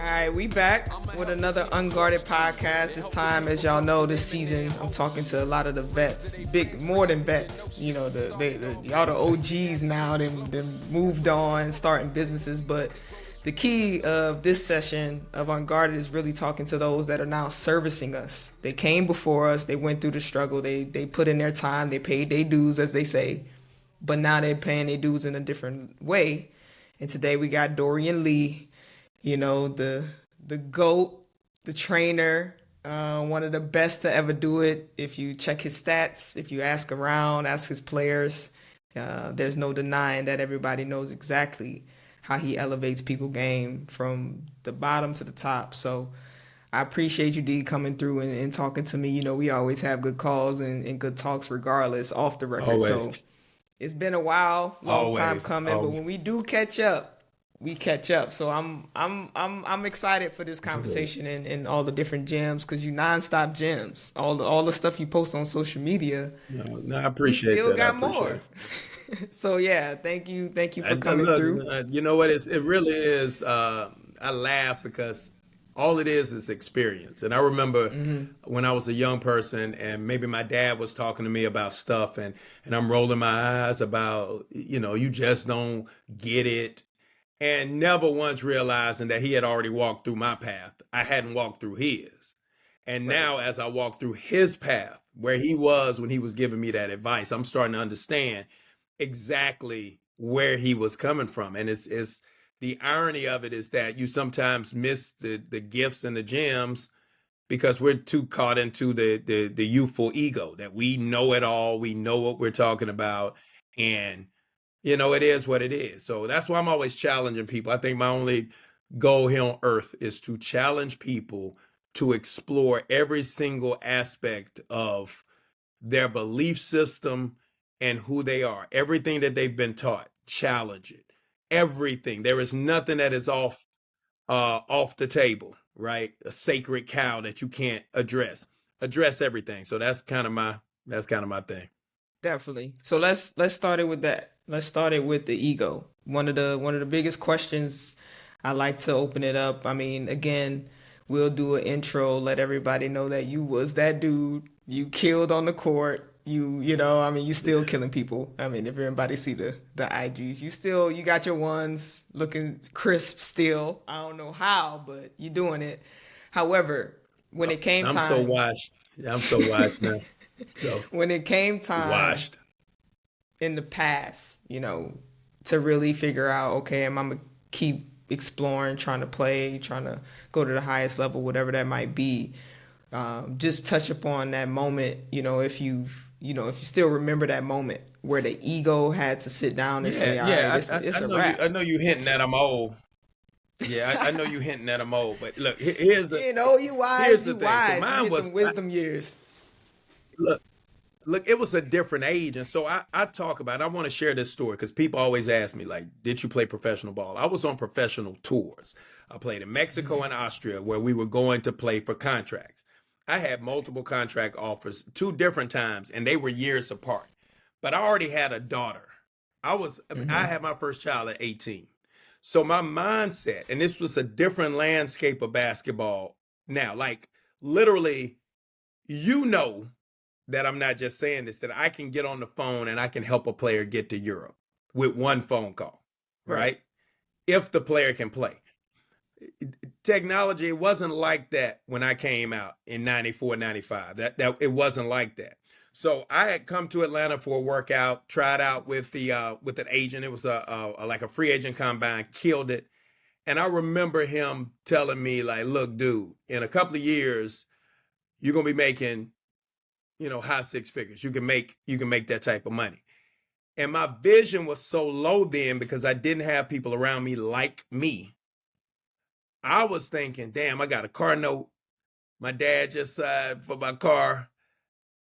All right, we back with another Unguarded podcast. This time, as y'all know, this season I'm talking to a lot of the vets, big more than vets. You know, all the OGs now. Them moved on, starting businesses. But the key of this session of Unguarded is really talking to those that are now servicing us. They came before us. They went through the struggle. They put in their time. They paid their dues, as they say. But now they're paying their dues in a different way. And today we got Dorian Lee, the GOAT, the trainer, one of the best to ever do it. If you check his stats, if you ask around, ask his players, there's no denying that everybody knows exactly how he elevates people game from the bottom to the top. So I appreciate you, D, coming through and talking to me. You know, we always have good calls and good talks regardless off the record. Always, So it's been a while, long time always, coming, but always. when we do catch up, we catch up. So I'm excited for this conversation and all the different gems because you nonstop gems. All the stuff you post on social media, No, I you appreciate still that. I got appreciate more. it. So yeah, thank you for And coming look, through. you know what? It really is. I laugh because all it is experience. And I remember when I was a young person, and maybe my dad was talking to me about stuff, and I'm rolling my eyes about, you just don't get it, and never once realizing that he had already walked through my path. I hadn't walked through his. And Right. now, as I walk through his path, where he was when he was giving me that advice, I'm starting to understand exactly where he was coming from. And it's the irony of it is that you sometimes miss the gifts and the gems because we're too caught into the youthful ego that we know it all, we know what we're talking about, and it is what it is. So that's why I'm always challenging people. I think my only goal here on earth is to challenge people to explore every single aspect of their belief system and who they are. Everything that they've been taught, challenge it. Everything. There is nothing that is off the table, right? A sacred cow that you can't address. Address everything. So that's kind of my thing. Definitely. So let's start it with that. Let's start it with the ego. One of the biggest questions I like to open it up. I mean, again, we'll do an intro, let everybody know that you was that dude. You killed on the court. I mean, you still killing people. I mean, if everybody see the IGs, you got your ones looking crisp still. I don't know how, but you doing it. However, when it came I'm so time, washed. Yeah, I'm so washed now. So when it came time washed. in the past, to really figure out, okay, am I gonna keep exploring, trying to play, trying to go to the highest level, whatever that might be. Just touch upon that moment, if you still remember that moment where the ego had to sit down and Yeah, say, all right, yeah. it's I a know you. wrap. I know you hinting that I'm old. Yeah, I know you hinting that I'm old. But look, here's the You here's wise, the you thing. So wise. You mine hit was them wisdom years. look. Look, it was a different age. And so I talk about it. I want to share this story because people always ask me, like, did you play professional ball? I was on professional tours. I played in Mexico and Austria where we were going to play for contracts. I had multiple contract offers two different times, and they were years apart. But I already had a daughter. I Mm-hmm. had my first child at 18. So my mindset, and this was a different landscape of basketball now, like literally, you know that I'm not just saying this, that I can get on the phone and I can help a player get to Europe with one phone call, Right. right? If the player can play. Technology, it wasn't like that when I came out in 94, 95. That it wasn't like that. So I had come to Atlanta for a workout, tried out with an agent. It was like a free agent combine, killed it. And I remember him telling me, like, look, dude, in a couple of years, you're gonna be making high six figures. You can make that type of money. And my vision was so low then because I didn't have people around me like me. I was thinking, damn, I got a car note. My dad just signed for my car.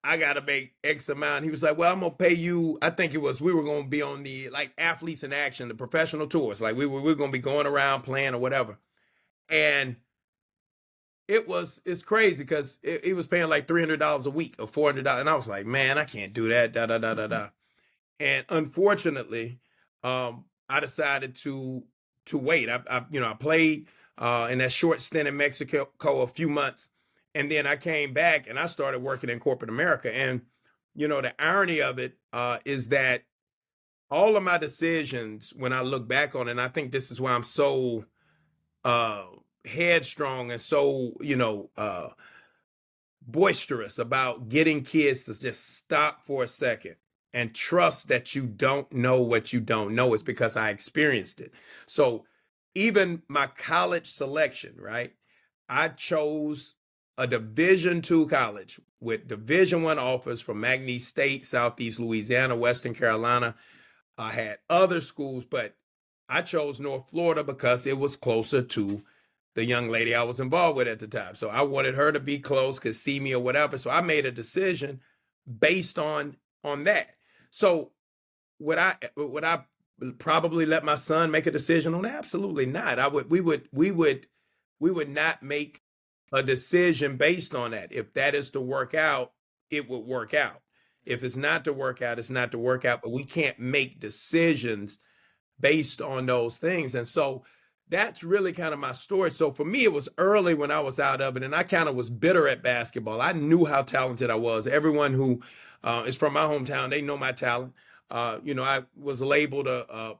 I gotta make X amount. He was like, well, I'm gonna pay you. I think it was we were gonna be on the like athletes in action, the professional tours. Like we were gonna be going around playing or whatever. And it's crazy because he was paying like $300 a week or $400. And I was like, man, I can't do that. Da da da da da. And unfortunately, I decided to wait. I played in that short stint in Mexico, a few months. And then I came back and I started working in corporate America. And, the irony of it is that all of my decisions, when I look back on it, and I think this is why I'm so headstrong and so, boisterous about getting kids to just stop for a second and trust that you don't know what you don't know, is because I experienced it. So even my college selection, right? I chose a Division II college with Division I offers from McNeese State, Southeast Louisiana, Western Carolina. I had other schools, but I chose North Florida because it was closer to the young lady I was involved with at the time. So I wanted her to be close, could see me or whatever. So I made a decision based on that. So would I probably let my son make a decision on that? Absolutely not. We would not make a decision based on that. If that is to work out, it would work out. If it's not to work out, it's not to work out. But we can't make decisions based on those things. And so that's really kind of my story. So for me, it was early when I was out of it, and I kind of was bitter at basketball. I knew how talented I was. Everyone who is from my hometown, they know my talent. I was labeled a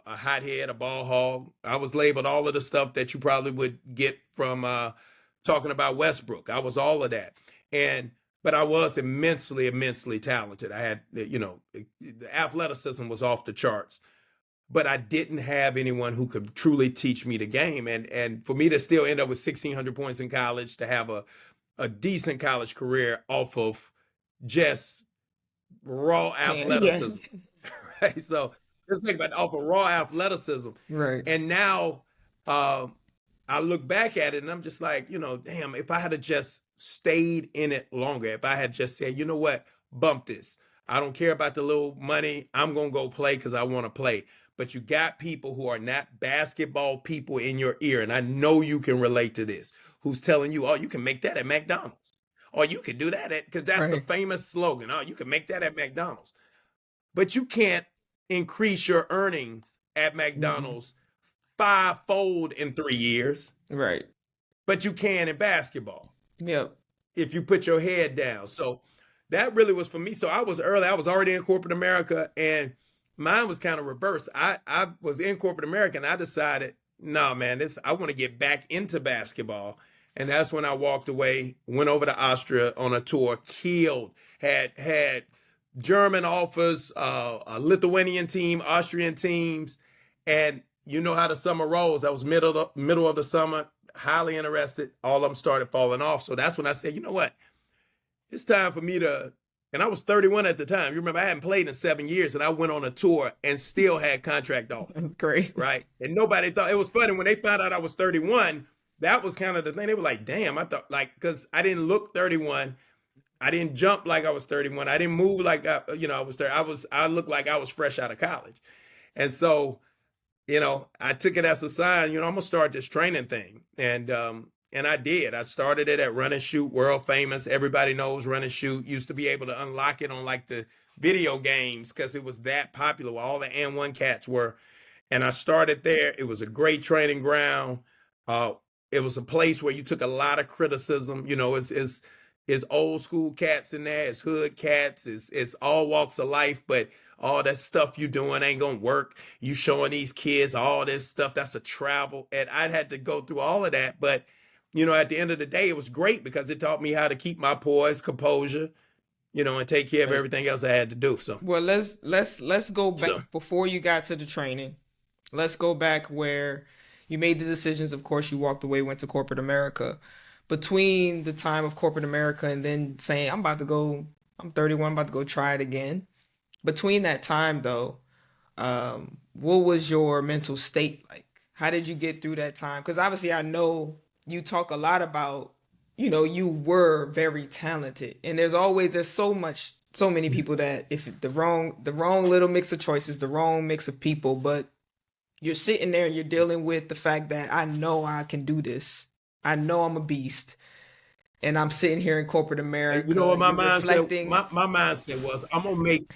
hothead, a ball hog. I was labeled all of the stuff that you probably would get from talking about Westbrook. I was all of that. But I was immensely, immensely talented. I had, the athleticism was off the charts. But I didn't have anyone who could truly teach me the game. And for me to still end up with 1,600 points in college, to have a decent college career off of just raw athleticism, right? So just think about it, off of raw athleticism. Right. And now I look back at it and I'm just like, damn, if I had just stayed in it longer, if I had just said, you know what, bump this. I don't care about the little money. I'm going to go play because I want to play. But you got people who are not basketball people in your ear, and I know you can relate to this, who's telling you, oh, you can make that at McDonald's. Or you can do that because that's the famous slogan. Oh, you can make that at McDonald's. But you can't increase your earnings at McDonald's fivefold in 3 years. Right. But you can in basketball. Yep. If you put your head down. So that really was for me. So I was early. I was already in corporate America, and mine was kind of reversed. I was in corporate America, and I decided, no, man, I want to get back into basketball. And that's when I walked away, went over to Austria on a tour, killed, had German offers, a Lithuanian team, Austrian teams. And you know how the summer rolls. That was middle of the summer, highly interested. All of them started falling off. So that's when I said, you know what? It's time for me to, and I was 31 at the time. You remember, I hadn't played in 7 years, and I went on a tour and still had contract offers. That's crazy. Right? And nobody thought, it was funny when they found out I was 31, that was kind of the thing. They were like, damn, I thought, like, because I didn't look 31. I didn't jump like I was 31. I didn't move like, I was 30. I looked like I was fresh out of college. And so, I took it as a sign, I'm going to start this training thing. And I did. I started it at Run and Shoot, world famous. Everybody knows Run and Shoot. Used to be able to unlock it on like the video games because it was that popular where all the N1 cats were. And I started there. It was a great training ground. It was a place where you took a lot of criticism. It's old school cats in there. It's hood cats. It's all walks of life. But all that stuff you doing ain't going to work. You showing these kids all this stuff. That's a travel. And I'd had to go through all of that. But, at the end of the day, it was great because it taught me how to keep my poise, composure, and take care of everything else I had to do. So, well, let's go back before you got to the training. Let's go back where you made the decisions. Of course, you walked away, went to corporate America. Between the time of corporate America and then saying, I'm 31, I'm about to go try it again. Between that time, though, what was your mental state like? How did you get through that time? Because obviously I know you talk a lot about, you were very talented. And there's so many people that if the wrong little mix of choices, the wrong mix of people, but you're sitting there and you're dealing with the fact that I know I can do this. I know I'm a beast. And I'm sitting here in corporate America. And you know what my mindset? My mindset was, I'm gonna make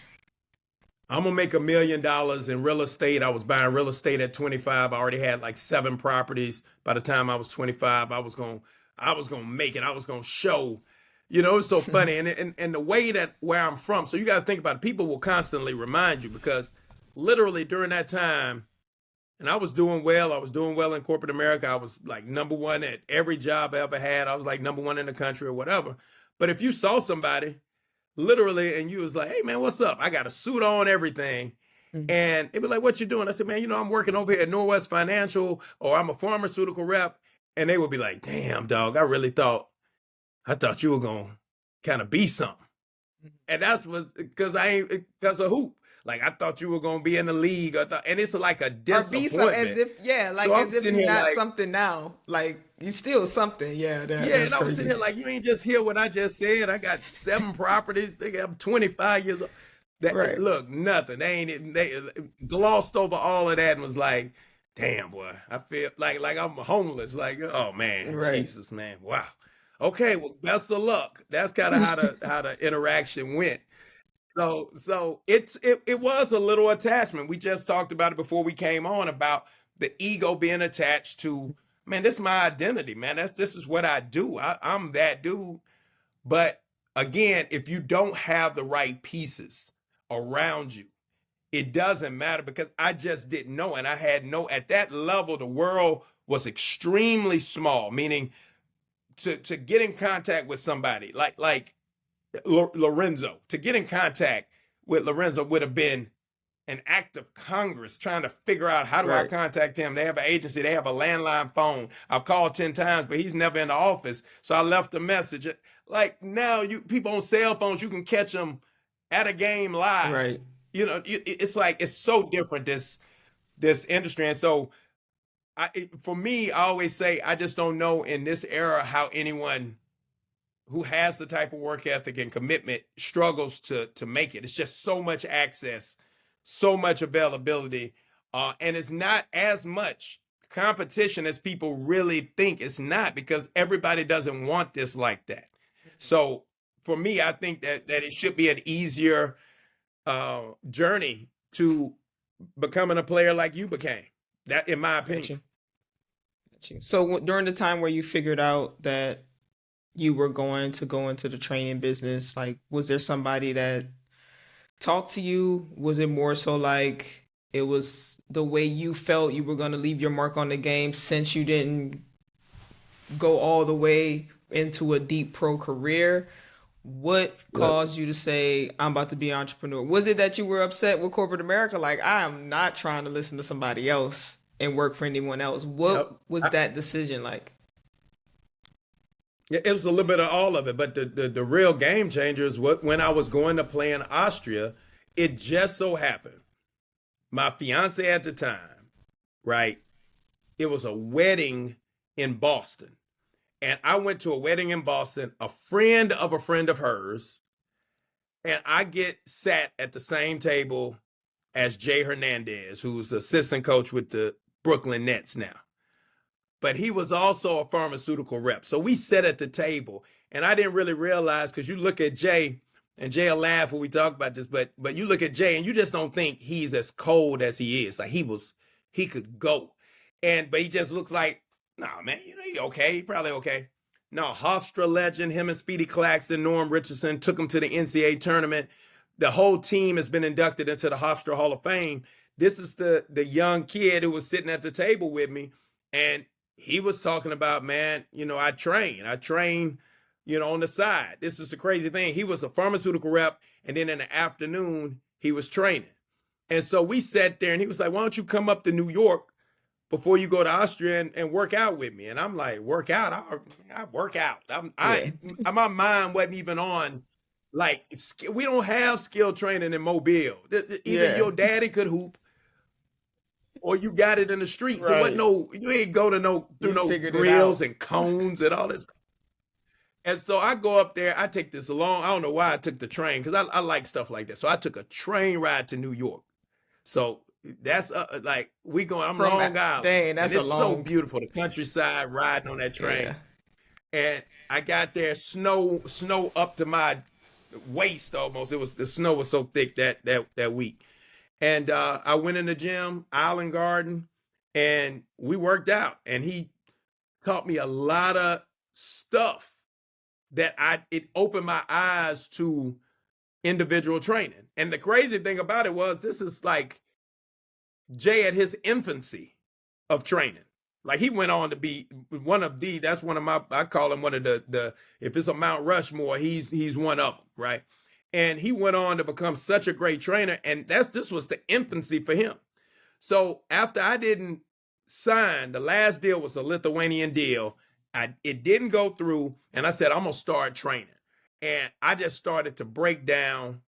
I'm gonna make $1 million in real estate. I was buying real estate at 25. I already had like 7 properties. By the time I was 25, I was gonna make it. I was gonna show. It's so funny. And the way that where I'm from, so you gotta think about it, people will constantly remind you because literally during that time, and I was doing well. I was doing well in corporate America. I was like number one at every job I ever had. I was like number one in the country or whatever. But if you saw somebody literally and you was like, hey man, what's up? I got a suit on, everything. And it'd be like, what you doing? I said, man, I'm working over here at Northwest Financial, or I'm a pharmaceutical rep. And they would be like, damn, dog, I thought you were gonna kind of be something. And that's was because of hoop. Like I thought you were gonna be in the league, and it's like a Or be so disappointment. as if, yeah, like So I'm as if sitting you're here not like, something now. Like you still something. Yeah, yeah, that's and I was sitting crazy. here like, you ain't just hear what I just said. I got 7 properties. I'm 25 years old. That Right. look nothing. They glossed over all of that and was like, damn boy, I feel like I'm homeless. Like, oh man, Right. Jesus, man, wow. Okay, well, best of luck. That's kind of how the interaction went. So it was a little attachment. We just talked about it before we came on about the ego being attached to, man, this is my identity, man. This is what I do. I'm that dude. But again, if you don't have the right pieces around you, it doesn't matter because I just didn't know. And I had no, at that level, the world was extremely small, meaning to get in contact with somebody like Lorenzo, to get in contact with Lorenzo would have been an act of Congress trying to figure out how do I Right. contact him. They have an agency, they have a landline phone. I've called 10 times, but he's never in the office. So I left a message. Like now, you people on cell phones, you can catch them at a game live. Right. It's like it's so different this industry. And so for me, I always say I just don't know in this era how anyone who has the type of work ethic and commitment struggles to make it. It's just so much access, so much availability, and it's not as much competition as people really think. It's not because everybody doesn't want this like that. So for me, I think that it should be an easier journey to becoming a player like you became. That, in my opinion. Gotcha. Gotcha. So during the time where you figured out that you were going to go into the training business, like was there somebody that talked to you? Was it more so like it was the way you felt you were going to leave your mark on the game since you didn't go all the way into a deep pro career? What Look, caused you to say, I'm about to be an entrepreneur? Was it that you were upset with corporate America? Like, I am not trying to listen to somebody else and work for anyone else. What yep. was that decision like? Yeah, it was a little bit of all of it, but the real game changer is when I was going to play in Austria, it just so happened. My fiance at the time, right? It was a wedding in Boston. And I went to a wedding in Boston, a friend of hers, and I get sat at the same table as Jay Hernandez, who's assistant coach with the Brooklyn Nets now. But he was also a pharmaceutical rep. So we sat at the table, and I didn't really realize because you look at Jay, and Jay will laugh when we talk about this, but you look at Jay and you just don't think he's as cold as he is. Like he could go. But he just looks like, nah, man, he okay. He probably okay. No, Hofstra legend, him and Speedy Claxton, Norm Richardson took him to the NCAA tournament. The whole team has been inducted into the Hofstra Hall of Fame. This is the young kid who was sitting at the table with me, and he was talking about, man, I train, on the side. This is the crazy thing. He was a pharmaceutical rep, and then in the afternoon, he was training. And so we sat there, and he was like, why don't you come up to New York before you go to Austria and work out with me? And I'm like, work out? I work out. Yeah. My mind wasn't even on, like, we don't have skill training in Mobile. Either Yeah. your daddy could hoop, or you got it in the streets. It wasn't Right. you ain't go to through You no figured it drills out. and cones and all this. And so I go up there, I take this along. I don't know why I took the train, because I like stuff like that. So I took a train ride to New York. So that's like I'm From Long Island, dang, and that's a it's so long, beautiful, the countryside, riding on that yeah. train. And I got there, snow up to my waist almost. The snow was so thick that week. And I went in the gym, Island Garden, and we worked out. And he taught me a lot of stuff that it opened my eyes to individual training. And the crazy thing about it was, this is like Jay at his infancy of training. Like, he went on to be that's one of my, I call him one of the if it's a Mount Rushmore, he's one of them, right? And he went on to become such a great trainer, and this was the infancy for him. So after I didn't sign, the last deal was a Lithuanian deal. It didn't go through, and I said, I'm gonna start training. And I just started to break down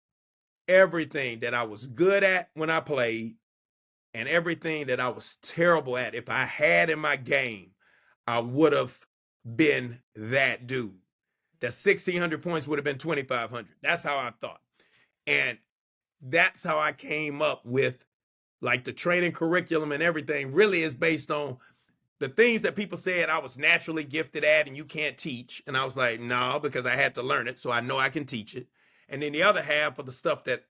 everything that I was good at when I played and everything that I was terrible at. If I had in my game, I would have been that dude. That 1,600 points would have been 2,500. That's how I thought. And that's how I came up with, like, the training curriculum, and everything really is based on the things that people said I was naturally gifted at and you can't teach. And I was like, no, because I had to learn it, so I know I can teach it. And then the other half of the stuff that,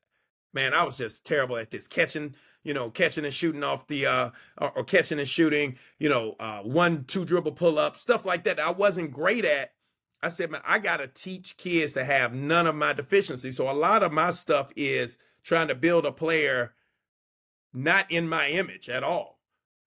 man, I was just terrible at this. Catching and shooting off the, or catching and shooting, 1-2 dribble pull-ups, stuff like that I wasn't great at. I said, man, I got to teach kids to have none of my deficiencies. So a lot of my stuff is trying to build a player not in my image at all,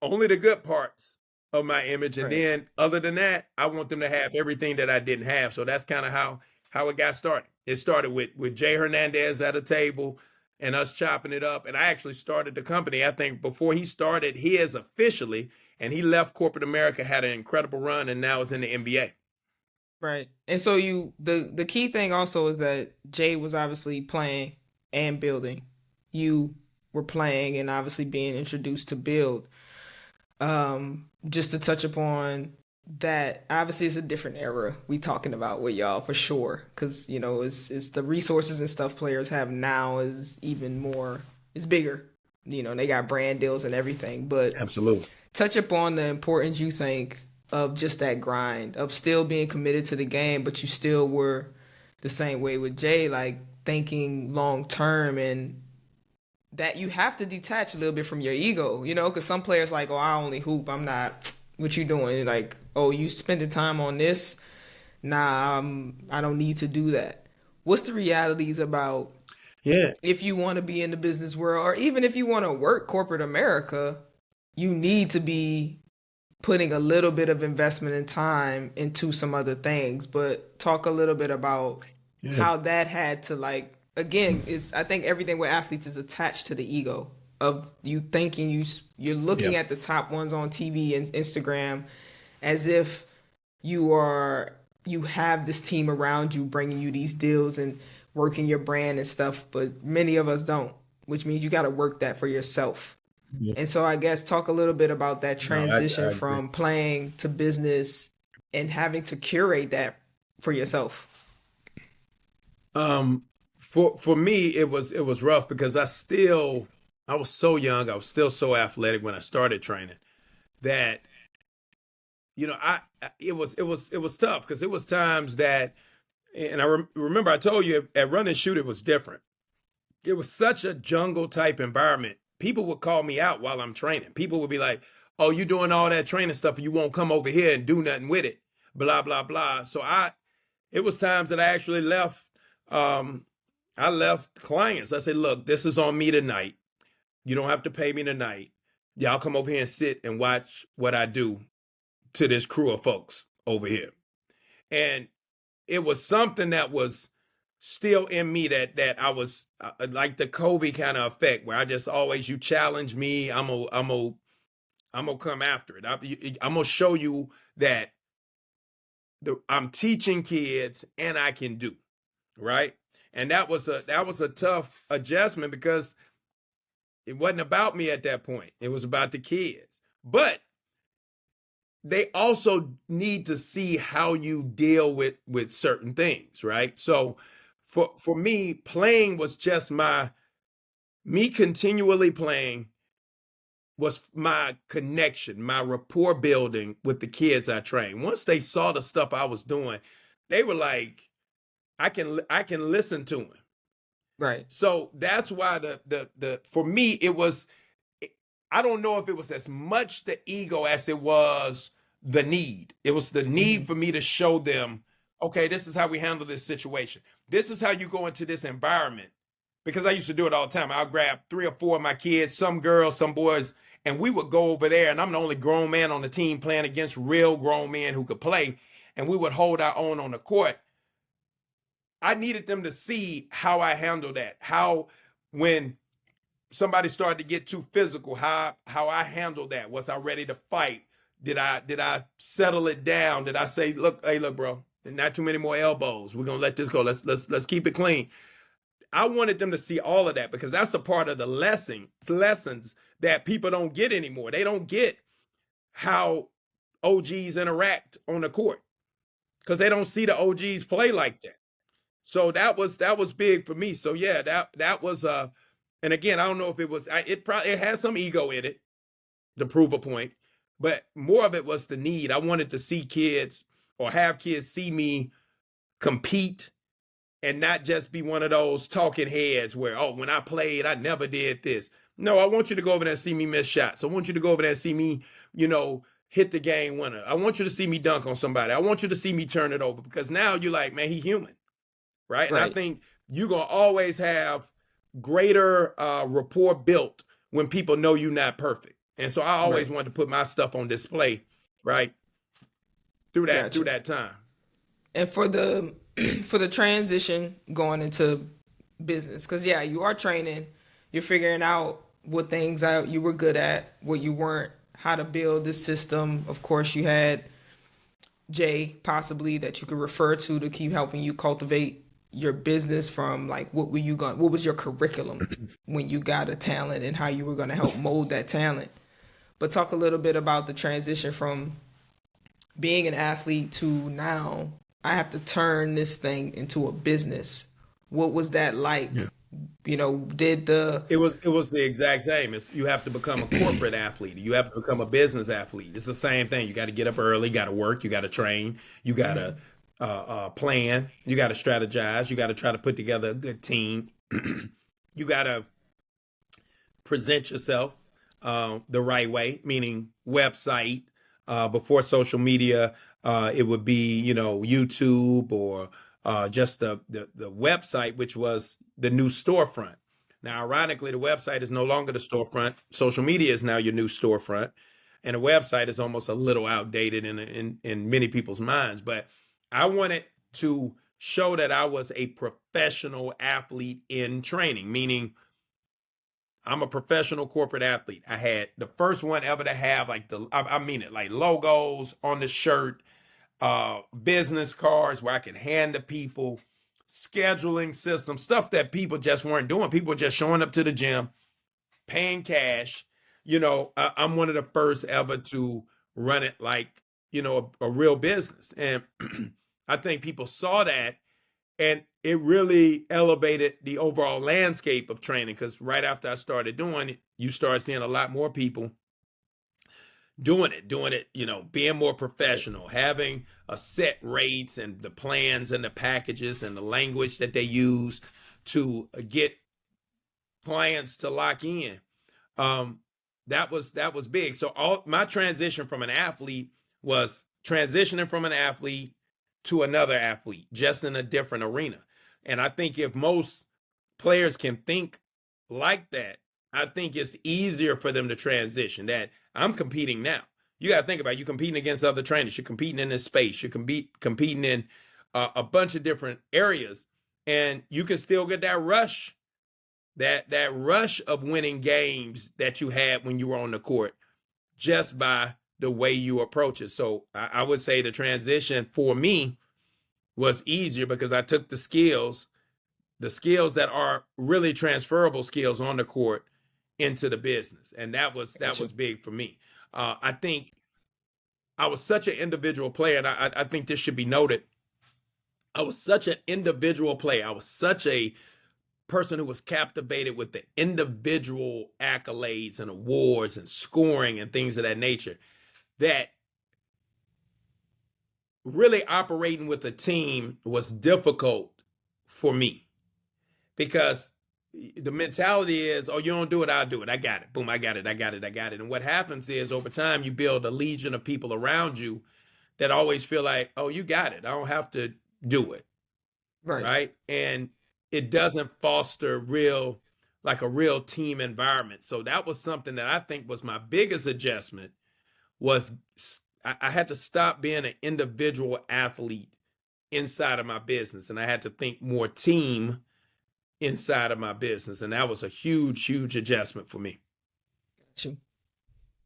only the good parts of my image. And Right. then other than that, I want them to have everything that I didn't have. So that's kind of how it got started. It started with Jay Hernandez at a table and us chopping it up. And I actually started the company, I think, before he started his officially, and he left corporate America, had an incredible run, and now is in the NBA. Right. And so the key thing also is that Jay was obviously playing and building. You were playing and obviously being introduced to build. Just to touch upon that, obviously it's a different era we talking about with y'all for sure, because it's the resources and stuff players have now is even more, it's bigger. They got brand deals and everything, but Absolutely. touch upon the importance you think of just that grind of still being committed to the game, but you still were the same way with Jay, like thinking long term, and that you have to detach a little bit from your ego, because some players like, oh, I only hoop, I'm not, what you doing? Like, oh, you spending time on this? Nah, I don't need to do that. What's the realities about Yeah. if you want to be in the business world, or even if you want to work corporate America, you need to be putting a little bit of investment and time into some other things. But talk a little bit about how that had to, like, again, I think everything with athletes is attached to the ego of you thinking you're looking at the top ones on TV and Instagram as if you have this team around you bringing you these deals and working your brand and stuff, but many of us don't, which means you got to work that for yourself. Yeah. And so I guess talk a little bit about that No, I transition agree. from playing to business and having to curate that for yourself. For me, it was rough because I was so young. I was still so athletic when I started training that, it was tough because it was times that, and I remember I told you at Run and Shoot, it was different. It was such a jungle type environment. People would call me out while I'm training. People would be like, oh, you doing all that training stuff, you won't come over here and do nothing with it, blah, blah, blah. So it was times that I actually left. I left clients. I said, look, this is on me tonight. You don't have to pay me tonight. Y'all come over here and sit and watch what I do to this crew of folks over here. And it was something that was still in me that I was like the Kobe kind of effect, where I just always, you challenge me, I'm gonna come after it. I'm gonna show you that I'm teaching kids and I can do, right? And that was a tough adjustment because it wasn't about me at that point. It was about the kids. But they also need to see how you deal with certain things, right? So for me, playing was just me continually playing was my connection, my rapport building with the kids I trained. Once they saw the stuff I was doing, they were like, I can listen to him. Right. So that's why the for me it was, I don't know if it was as much the ego as it was the need. It was the need for me to show them, okay, this is how we handle this situation. This is how you go into this environment. Because I used to do it all the time. I'll grab 3 or 4 of my kids, some girls, some boys, and we would go over there. And I'm the only grown man on the team playing against real grown men who could play. And we would hold our own on the court. I needed them to see how I handle that. How, when somebody started to get too physical, how I handled that. Was I ready to fight? Did I settle it down? Did I say, look, hey, look, bro, not too many more elbows. We're gonna let this go. Let's keep it clean. I wanted them to see all of that, because that's a part of the lessons that people don't get anymore. They don't get how OGs interact on the court, because they don't see the OGs play like that. So that was big for me. So yeah, that was and again, I don't know if it was, it had some ego in it to prove a point, but more of it was the need. I wanted to see kids, or have kids see me compete, and not just be one of those talking heads where, oh, when I played, I never did this. No, I want you to go over there and see me miss shots. I want you to go over there and see me, hit the game winner. I want you to see me dunk on somebody. I want you to see me turn it over, because now you're like, man, he's human, right? And I think you're going to always have greater rapport built when people know you're not perfect. And so I always wanted to put my stuff on display, right? Through that time. And for the transition going into business, because yeah, you are training, you're figuring out what things out you were good at, what you weren't, how to build this system. Of course, you had Jay possibly that you could refer to keep helping you cultivate your business from, like, what was your curriculum when you got a talent, and how you were going to help mold that talent. But talk a little bit about the transition from being an athlete to now I have to turn this thing into a business. What was that like? Yeah. It was the exact same. You have to become a corporate athlete. You have to become a business athlete. It's the same thing. You got to get up early, you got to work, you got to train, you got to plan, you got to strategize, you got to try to put together a good team. You got to present yourself the right way, meaning website. Before social media, it would be, YouTube, or just the website, which was the new storefront. Now, ironically, the website is no longer the storefront. Social media is now your new storefront, and the website is almost a little outdated in many people's minds. But I wanted to show that I was a professional athlete in training, meaning I'm a professional corporate athlete. I had the first one ever to have, like, I mean it, like, logos on the shirt, business cards where I could hand to people, scheduling system, stuff that people just weren't doing. People were just showing up to the gym, paying cash. I'm one of the first ever to run it like, a real business. And I think people saw that, and it really elevated the overall landscape of training, because right after I started doing it, you start seeing a lot more people doing it, being more professional, having a set rates and the plans and the packages and the language that they use to get clients to lock in. That was big. So all my transition from an athlete was transitioning from an athlete to another athlete, just in a different arena. And I think if most players can think like that, I think it's easier for them to transition. That I'm competing now. You got to think about it. You're competing against other trainers. You're competing in this space. You're competing in a bunch of different areas, and you can still get that rush, that rush of winning games that you had when you were on the court, just by the way you approach it. So I would say the transition for me was easier, because I took the skills that are really transferable skills on the court into the business. And that was big for me. I think I was such an individual player, and I think this should be noted. I was such an individual player. I was such a person who was captivated with the individual accolades and awards and scoring and things of that nature, that really operating with a team was difficult for me, because the mentality is, oh, you don't do it, I'll do it. I got it. Boom, I got it. And what happens is over time you build a legion of people around you that always feel like, oh, you got it. I don't have to do it. Right. Right. And it doesn't foster a real team environment. So that was something that I think was my biggest adjustment was I had to stop being an individual athlete inside of my business. And I had to think more team inside of my business. And that was a huge, huge adjustment for me. Gotcha.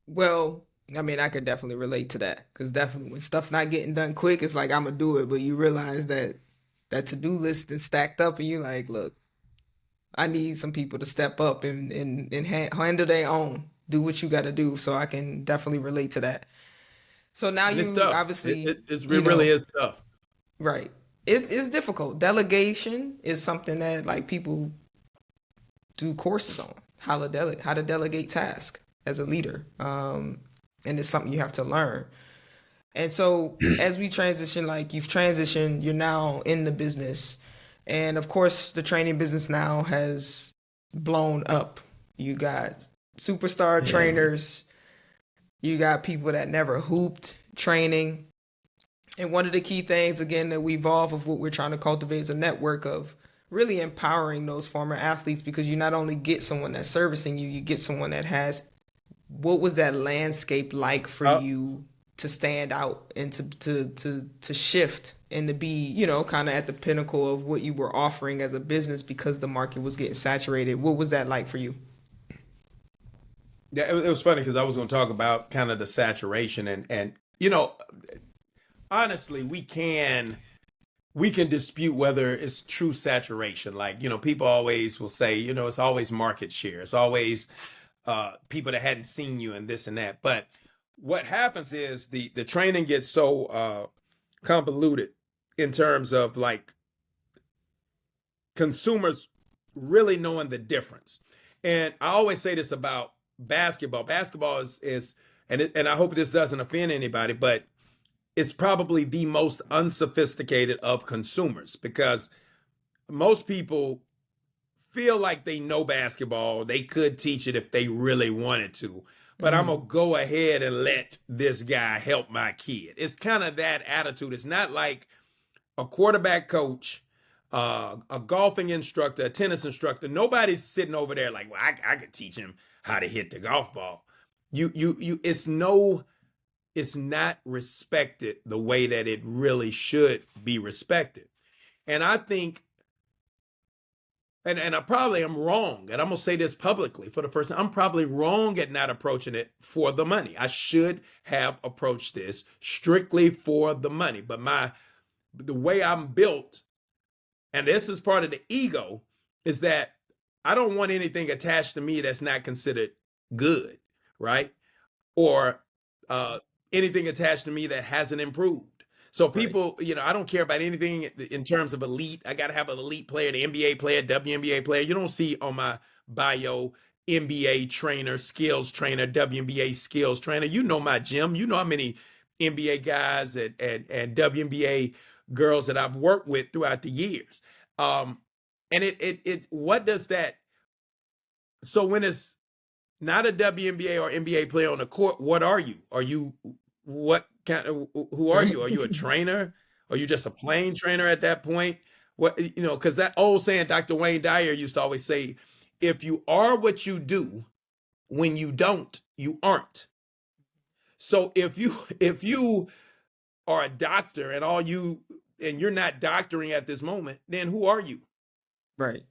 Well, I mean, I could definitely relate to that because definitely when stuff not getting done quick, it's like I'm gonna do it, but you realize that that to-do list is stacked up, and you like, look, I need some people to step up and handle their own, do what you got to do. So I can definitely relate to that. So now And it's you tough. obviously, It you really know, is tough. right. It's difficult. Delegation is something that like people do courses on how to delegate tasks as a leader. And it's something you have to learn. And so as we transition, like you've transitioned, you're now in the business. And of course, the training business now has blown up. You got superstar Yeah. trainers, you got people that never hooped training. And one of the key things, again, that we evolve of what we're trying to cultivate is a network of really empowering those former athletes because you not only get someone that's servicing you, you get someone that has what was that landscape like for Uh, you to stand out and to shift and to be, you know, kind of at the pinnacle of what you were offering as a business because the market was getting saturated. What was that like for you? yeah, it was funny because I was going to talk about kind of the saturation and honestly, we can dispute whether it's true saturation. Like, people always will say, it's always market share. It's always people that hadn't seen you and this and that. But what happens is the training gets so convoluted in terms of like consumers really knowing the difference. And I always say this about basketball. Basketball is and I hope this doesn't offend anybody, but it's probably the most unsophisticated of consumers because most people feel like they know basketball. They could teach it if they really wanted to, but I'm Mm-hmm. going to go ahead and let this guy help my kid. It's kind of that attitude. It's not like a quarterback coach, a golfing instructor, a tennis instructor. Nobody's sitting over there like, well, I could teach him how to hit the golf ball. It's not respected the way that it really should be respected. And I think, and I probably am wrong, and I'm gonna say this publicly for the first time, I'm probably wrong at not approaching it for the money. I should have approached this strictly for the money. But the way I'm built, and this is part of the ego, is that I don't want anything attached to me that's not considered good, right? Or anything attached to me that hasn't improved. So Right. people, I don't care about anything in terms of elite. I got to have an elite player, the NBA player, WNBA player. You don't see on my bio NBA trainer, skills trainer, WNBA skills trainer. You know my gym. You know how many NBA guys and WNBA girls that I've worked with throughout the years. And what does that? So when it's not a WNBA or NBA player on the court, what are you? Are you what kind of who are Right. you? Are you a trainer? Are you just a plain trainer at that point? What because that old saying Dr. Wayne Dyer used to always say, if you are what you do, when you don't, you aren't. So if you are a doctor and you're not doctoring at this moment, then who are you? Right.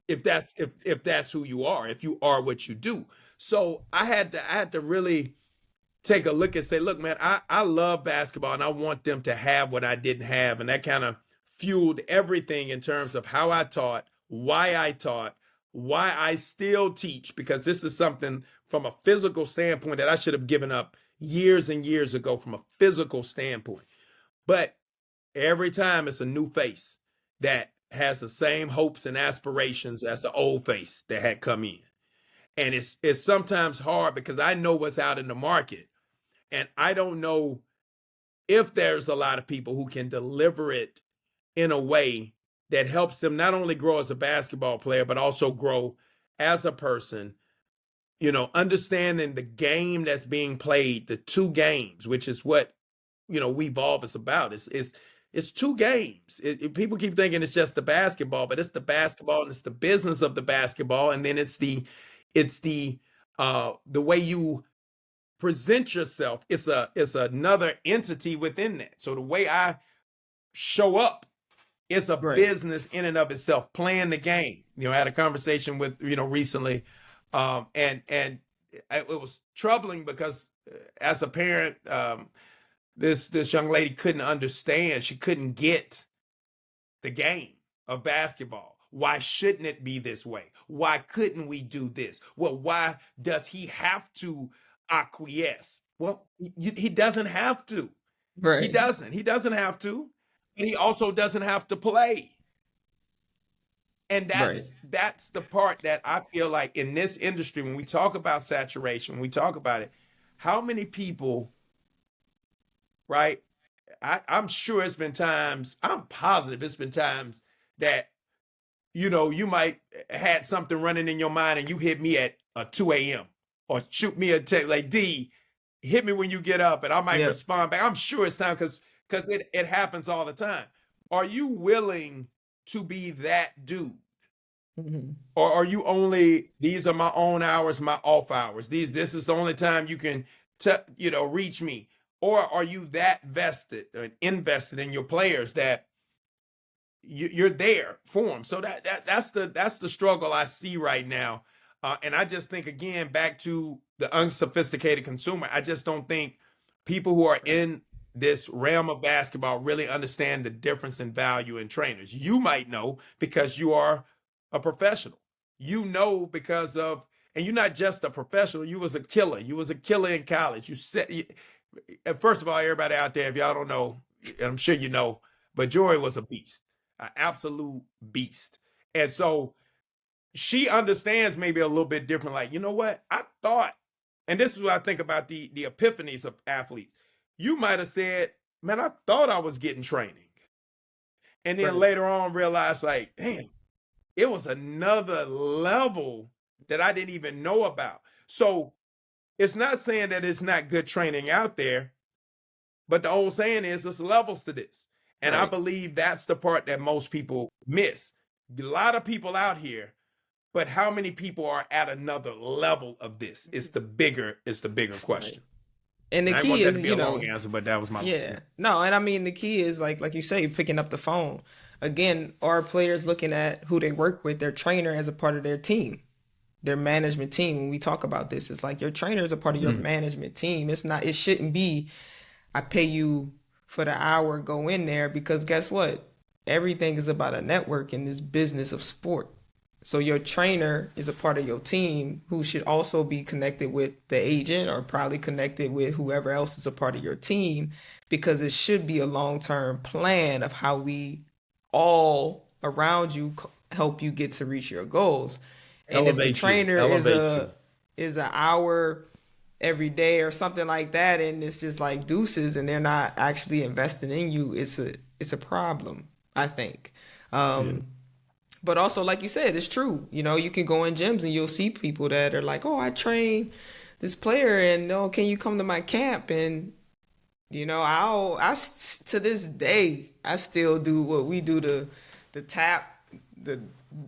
If that's who you are, if you are what you do. So I had to really take a look and say, look, man, I love basketball and I want them to have what I didn't have. And that kind of fueled everything in terms of how I taught, why I still teach, because this is something from a physical standpoint that I should have given up years and years ago from a physical standpoint. But every time it's a new face that has the same hopes and aspirations as the old face that had come in. And it's sometimes hard because I know what's out in the market and I don't know if there's a lot of people who can deliver it in a way that helps them not only grow as a basketball player, but also grow as a person, understanding the game that's being played, the two games, which is what, We Evolve is about. It's two games. People keep thinking it's just the basketball, but it's the basketball and it's the business of the basketball. And then it's the way you present yourself. It's another entity within that. So the way I show up, it's a Right. business in and of itself, playing the game. I had a conversation with, recently, and it was troubling because as a parent, this young lady couldn't understand. She couldn't get the game of basketball. Why shouldn't it be this way? Why couldn't we do this? Well, why does he have to acquiesce? Well, he doesn't have to. Right. He doesn't have to. But he also doesn't have to play. And that's the part that I feel like in this industry, when we talk about saturation, when we talk about it, how many people, right? I'm sure it's been times, I'm positive it's been times that, you might had something running in your mind and you hit me at 2 a.m. or shoot me a text like, D, hit me when you get up, and I might respond back. I'm sure it's time because it happens all the time. Are you willing to be that dude? Mm-hmm. Or are you only, these are my own hours, my off hours. This is the only time you can, reach me. Or are you that vested and invested in your players that you're there for them? So that's the struggle I see right now. And I just think, again, back to the unsophisticated consumer, I just don't think people who are in this realm of basketball really understand the difference in value in trainers. You might know because you are a professional. Because of, and you're not just a professional, you was a killer. You was a killer in college. First of all, everybody out there, if y'all don't know, and I'm sure you know, but Joy was a beast, an absolute beast. And so she understands maybe a little bit different. Like, you know what? I thought, and this is what I think about the epiphanies of athletes. You might have said, man, I thought I was getting training. And then later on realized, like, damn, it was another level that I didn't even know about. So it's not saying that it's not good training out there, but the old saying is there's levels to this. And I believe that's the part that most people miss. A lot of people out here, but how many people are at another level of this is the bigger question. And the key is, a long answer, but that was my No, and I mean the key is like you say, picking up the phone. Again, are players looking at who they work with, their trainer as a part of their team, their management team? When we talk about this, it's like your trainer is a part of your management team. It shouldn't be, I pay you for the hour, go in there, because guess what? Everything is about a network in this business of sport. So your trainer is a part of your team who should also be connected with the agent or probably connected with whoever else is a part of your team, because it should be a long-term plan of how we all around you help you get to reach your goals. And if the trainer is an hour every day or something like that, and it's just like deuces and they're not actually investing in you, it's a problem, I think. But also, like you said, it's true. You can go in gyms and you'll see people that are like, oh, I train this player and can you come to my camp? And, to this day, I still do what we do, the tap, I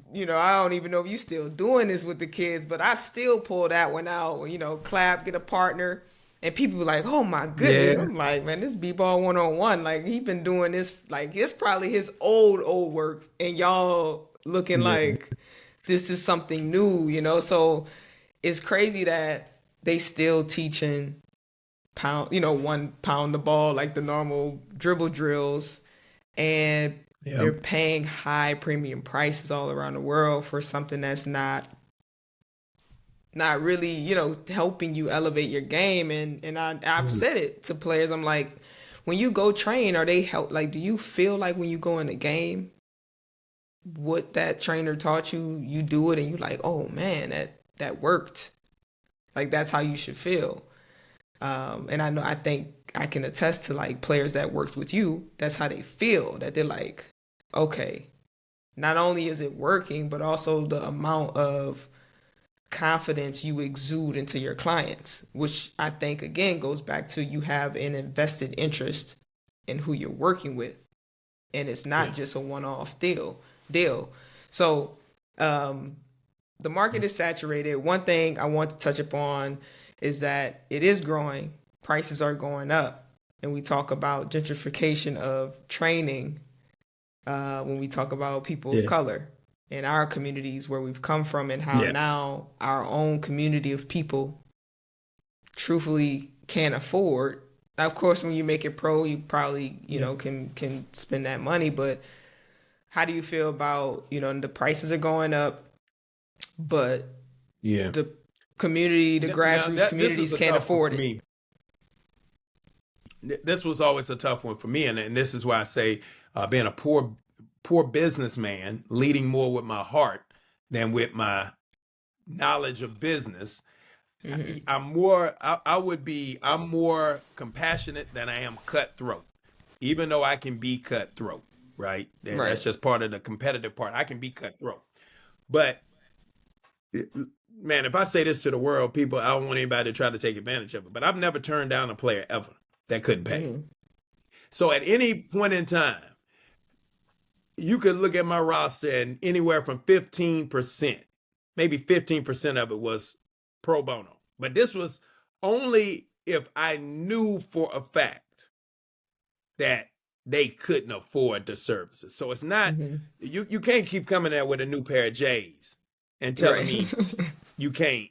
don't even know if you still doing this with the kids, but I still pull that one out, clap, get a partner. And people be like, oh my goodness. Yeah. I'm like, man, this B-ball 101. Like, he been doing this, like, it's probably his old work. And y'all looking like this is something new, So it's crazy that they still teaching pound the ball, like the normal dribble drills. And they're paying high premium prices all around the world for something that's not really, helping you elevate your game. And I've said it to players. I'm like, when you go train, are they do you feel like when you go in the game, what that trainer taught you, you do it and you're like, oh man, that worked. Like, that's how you should feel. And I think I can attest to like players that worked with you. That's how they feel, that they're like, okay, not only is it working, but also the amount of confidence you exude into your clients, which I think again goes back to you have an invested interest in who you're working with, and it's not Yeah. just a one-off deal. So the market is saturated. One thing I want to touch upon is that it is growing. Prices are going up, and we talk about gentrification of training when we talk about people of Yeah. color in our communities where we've come from, and how Yeah. now our own community of people truthfully can't afford. Now, of course, when you make it pro, you probably Yeah. can spend that money. But how do you feel about the prices are going up, but Yeah. the community, the Now grassroots that this is communities a can't tough one afford for it? me. This was always a tough one for me, and this is why I say being a poor businessman, leading more with my heart than with my knowledge of business. Mm-hmm. I'm more compassionate than I am cutthroat, even though I can be cutthroat, right? And Right. that's just part of the competitive part. I can be cutthroat, but man, if I say this to the world, people, I don't want anybody to try to take advantage of it. But I've never turned down a player ever that couldn't pay. Mm-hmm. So at any point in time, you could look at my roster and anywhere from 15%, maybe 15% of it was pro bono. But this was only if I knew for a fact that they couldn't afford the services. So it's not, Mm-hmm. you can't keep coming there with a new pair of J's and telling Right. me you can't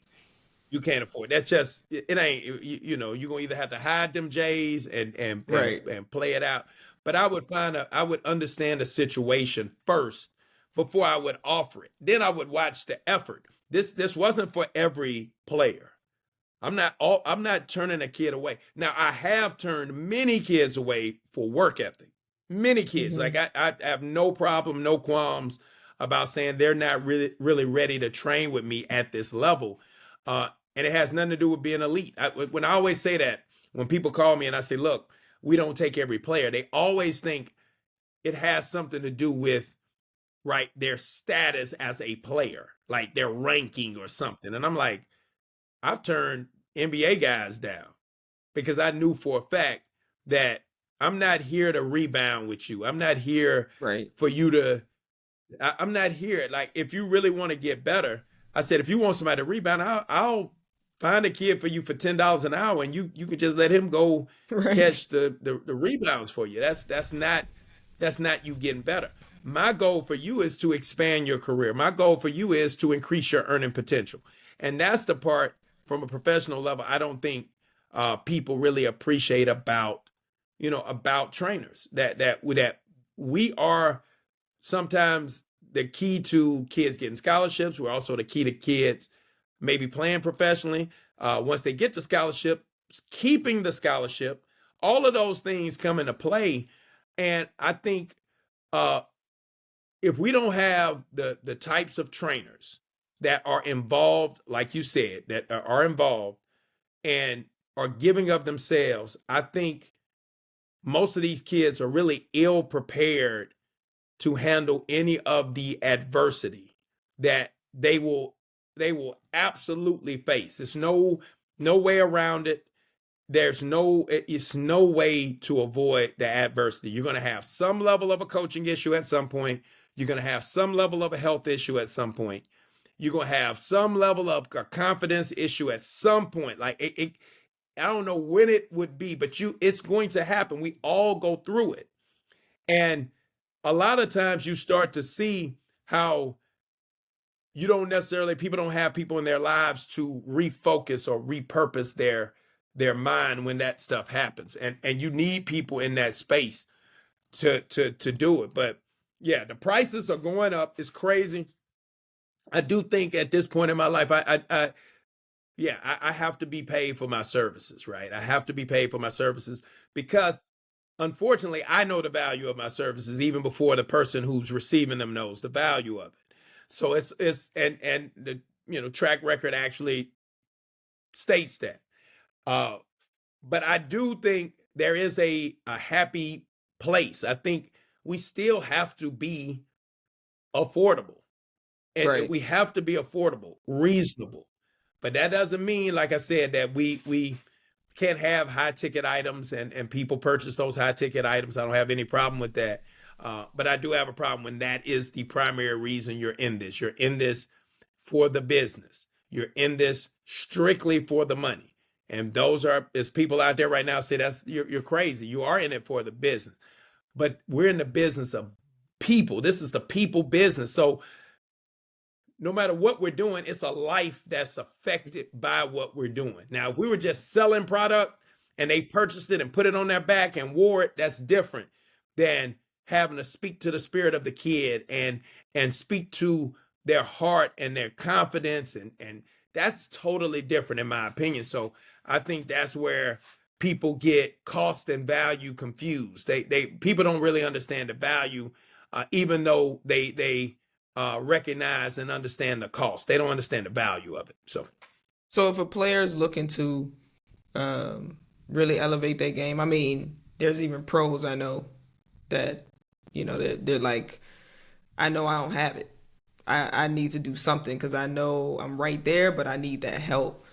you can't afford. That's just it ain't you're gonna either have to hide them J's Right. and play it out. But I would understand the situation first before I would offer it. Then I would watch the effort. This wasn't for every player. I'm not turning a kid away. Now I have turned many kids away for work ethic. Many kids. Mm-hmm. Like I have no problem, no qualms about saying they're not really ready to train with me at this level. And it has nothing to do with being elite. When I always say that, when people call me and I say, look, we don't take every player, they always think it has something to do with right their status as a player, like their ranking or something. And I'm like, I've turned NBA guys down because I knew for a fact that I'm not here to rebound with you. I'm not here Right. for you to, I'm not here. Like, if you really want to get better, I said, if you want somebody to rebound, I'll find a kid for you for $10 an hour and you can just let him go Right. catch the rebounds for you. That's not you getting better. My goal for you is to expand your career. My goal for you is to increase your earning potential. And that's the part from a professional level I don't think people really appreciate about trainers that we are sometimes the key to kids getting scholarships. We're also the key to kids maybe playing professionally. Once they get the scholarship, keeping the scholarship, all of those things come into play. And I think uh, if we don't have the types of trainers that are involved, like you said, that are involved and are giving of themselves, I think most of these kids are really ill prepared to handle any of the adversity that they will absolutely face. There's no way around it. It's no way to avoid the adversity. You're going to have some level of a coaching issue at some point. You're going to have some level of a health issue at some point. You're going to have some level of a confidence issue at some point. Like I don't know when it would be, but it's going to happen. We all go through it. And a lot of times you start to see how people don't have people in their lives to refocus or repurpose their mind when that stuff happens. And you need people in that space to do it. But yeah, the prices are going up. It's crazy. I do think at this point in my life, I have to be paid for my services, right? I have to be paid for my services because unfortunately, I know the value of my services even before the person who's receiving them knows the value of it. So it's and the track record actually states that. Uh, but I do think there is a happy place. I think we still have to be affordable. And Right. we have to be affordable, reasonable. But that doesn't mean, like I said, that we can't have high ticket items and people purchase those high ticket items. I don't have any problem with that. But I do have a problem when that is the primary reason you're in this. You're in this for the business. You're in this strictly for the money. And there's people out there right now say you're crazy. You are in it for the business. But we're in the business of people. This is the people business. So no matter what we're doing, it's a life that's affected by what we're doing. Now, if we were just selling product and they purchased it and put it on their back and wore it, that's different than having to speak to the spirit of the kid and speak to their heart and their confidence. And that's totally different in my opinion. So I think that's where people get cost and value confused. People don't really understand the value, even though they recognize and understand the cost. They don't understand the value of it. So if a player is looking to really elevate their game, I mean, there's even pros I know that, they're like, I know I don't have it. I need to do something because I know I'm right there, but I need that help.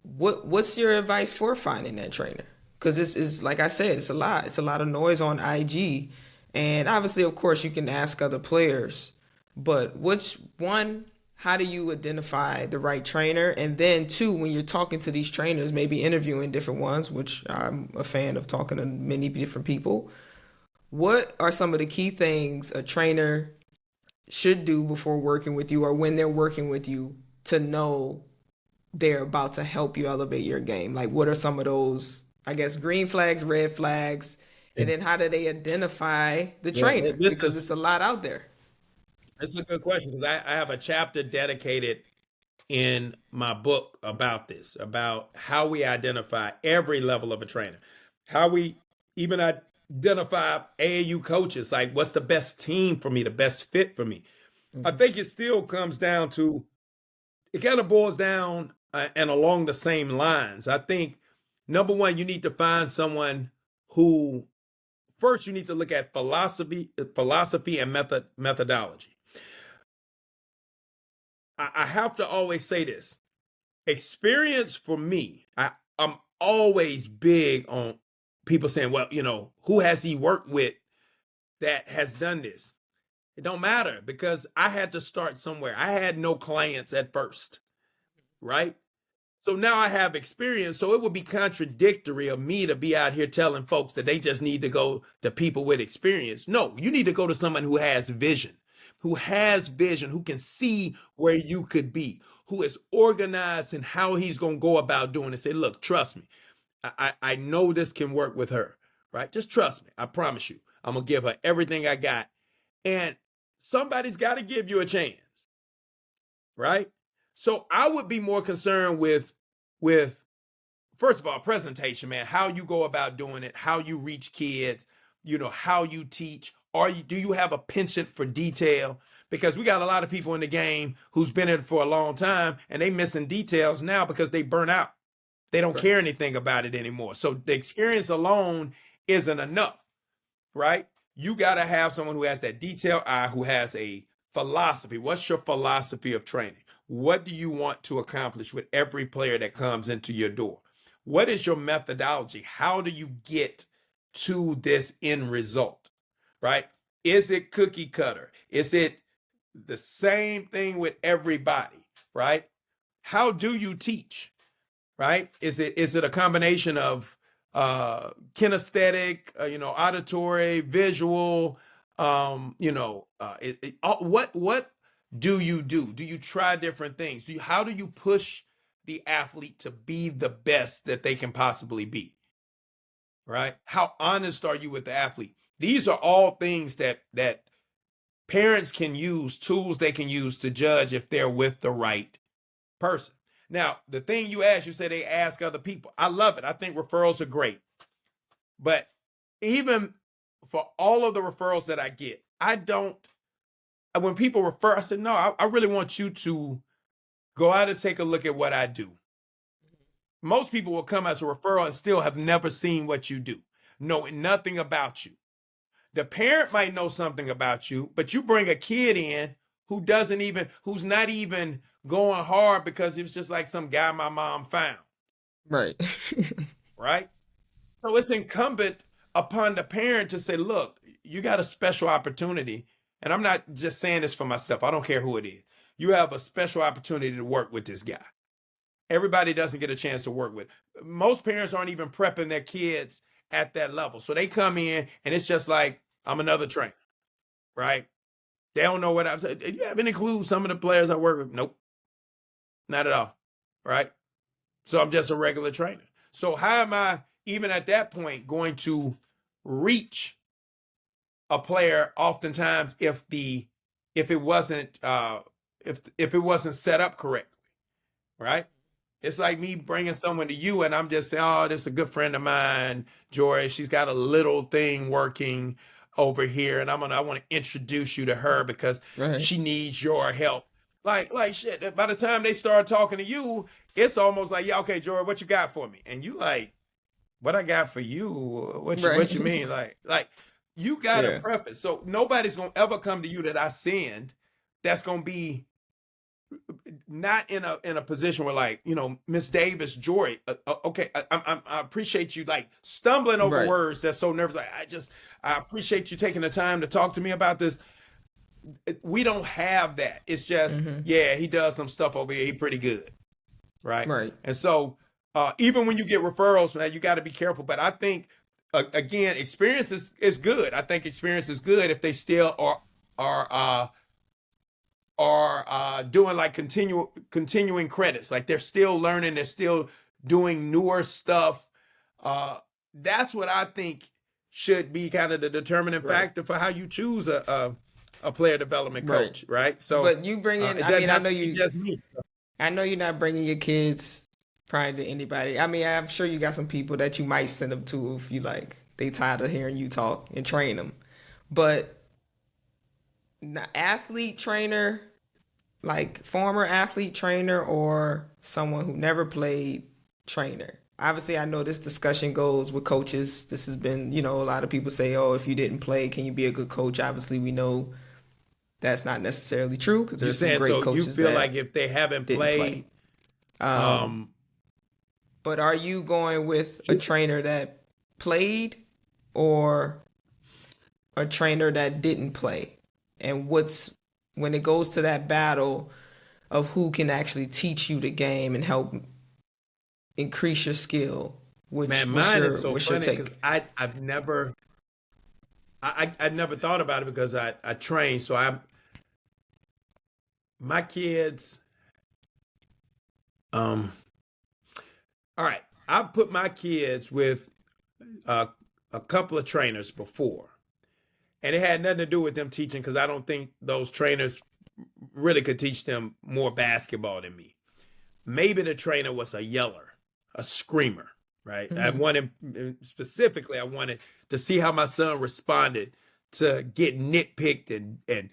What's your advice for finding that trainer? Because this is, like I said, it's a lot. It's a lot of noise on IG, and obviously, of course, you can ask other players. But which one? How do you identify the right trainer? And then two, when you're talking to these trainers, maybe interviewing different ones, which I'm a fan of talking to many different people. What are some of the key things a trainer should do before working with you or when they're working with you to know they're about to help you elevate your game? Like, what are some of those, I guess, green flags, red flags, and Yeah, then how do they identify the yeah, trainer? this Because is it's a lot out there. this is a good question because I have a chapter dedicated in my book about this, about how we identify every level of a trainer, how we even identify AAU coaches, like what's the best team for me, the best fit for me. I Mhm. think it still comes down to, it kind of boils down and along the same lines. I think number one, you need to find someone who, first you need to look at philosophy and methodology. I have to always say this. Experience for me, I'm always big on people saying, well, who has he worked with that has done this? It don't matter because I had to start somewhere. I had no clients at first, right? So now I have experience. So it would be contradictory of me to be out here telling folks that they just need to go to people with experience. No, you need to go to someone who has vision, who can see where you could be, who is organized in how he's going to go about doing it. Say, look, trust me. I know this can work with her, right? Just trust me. I promise you. I'm going to give her everything I got. And somebody's got to give you a chance, right? So I would be more concerned with first of all, presentation, man, how you go about doing it, how you reach kids, how you teach. Do you have a penchant for detail? Because we got a lot of people in the game who's been in it for a long time and they missing details now because they burn out. They don't Right. care anything about it anymore. So the experience alone isn't enough, right? You got to have someone who has that detailed eye, who has a philosophy. What's your philosophy of training? What do you want to accomplish with every player that comes into your door? What is your methodology? How do you get to this end result, right? Is it cookie cutter? Is it the same thing with everybody, right? How do you teach, right? Is it a combination of kinesthetic, auditory, visual, what do you do? Do you try different things? How do you push the athlete to be the best that they can possibly be, right? How honest are you with the athlete? These are all things that parents can use, tools they can use to judge if they're with the right person. Now, the thing you asked, you said they ask other people. I love it. I think referrals are great. But even for all of the referrals that I get, when people refer, I said, no, I really want you to go out and take a look at what I do. Most people will come as a referral and still have never seen what you do, know nothing about you. the parent might know something about you, but you bring a kid in who's not even going hard because it was just like some guy my mom found, Right. right? So it's incumbent upon the parent to say, look, you got a special opportunity. And I'm not just saying this for myself. I don't care who it is. You have a special opportunity to work with this guy. Everybody doesn't get a chance to work with. Most parents aren't even prepping their kids at that level. So they come in and it's just like, I'm another trainer, right? They don't know what I'm saying. Do you have any clue some of the players I work with? Nope, not at all, right? So I'm just a regular trainer. So how am I, even at that point, going to reach a player oftentimes if it wasn't if it wasn't set up correctly, right? It's like me bringing someone to you and I'm just saying, oh, this is a good friend of mine, Joy. She's got a little thing working over here, and I want to introduce you to her because Right. she needs your help. Like shit. By the time they start talking to you, it's almost like, yeah, okay, Joy, what you got for me? And you like, what I got for you? What you mean? Like you got to Yeah. preface. So nobody's gonna ever come to you that I send that's gonna be not in a position where, like, Miss Davis, Joy, okay, I appreciate you like stumbling over Right. words that's so nervous. Like, I appreciate you taking the time to talk to me about this. We don't have that. It's just, Mm-hmm. yeah, he does some stuff over here. He pretty good, right? Right. And so even when you get referrals, man, you got to be careful. But I think again, experience is good. I think experience is good if they still are doing like continuing credits. Like they're still learning, they're still doing newer stuff. That's what I think should be kind of the determining Right. factor for how you choose a player development Right. coach, right? So But you bring in, it I doesn't mean, I have know to be you, just me. So. I know you're not bringing your kids probably to anybody. I mean, I'm sure you got some people that you might send them to if you like, they tired of hearing you talk and train them. But athlete trainer, like former athlete trainer or someone who never played trainer. Obviously, I know this discussion goes with coaches. This has been, a lot of people say, oh, if you didn't play, can you be a good coach? Obviously, we know that's not necessarily true because You there's some saying great so you coaches feel like that if they haven't didn't play. played, um, But are you going with a trainer that played or a trainer that didn't play? And when it goes to that battle of who can actually teach you the game and help increase your skill, man, what's mine is your so what's your funny because take? I've never I never thought about it because I train. So my kids, all right, I've put my kids with a couple of trainers before, and it had nothing to do with them teaching because I don't think those trainers really could teach them more basketball than me. Maybe the trainer was a yeller, a screamer, right? I Mm-hmm. wanted specifically, I wanted to see how my son responded to get nitpicked and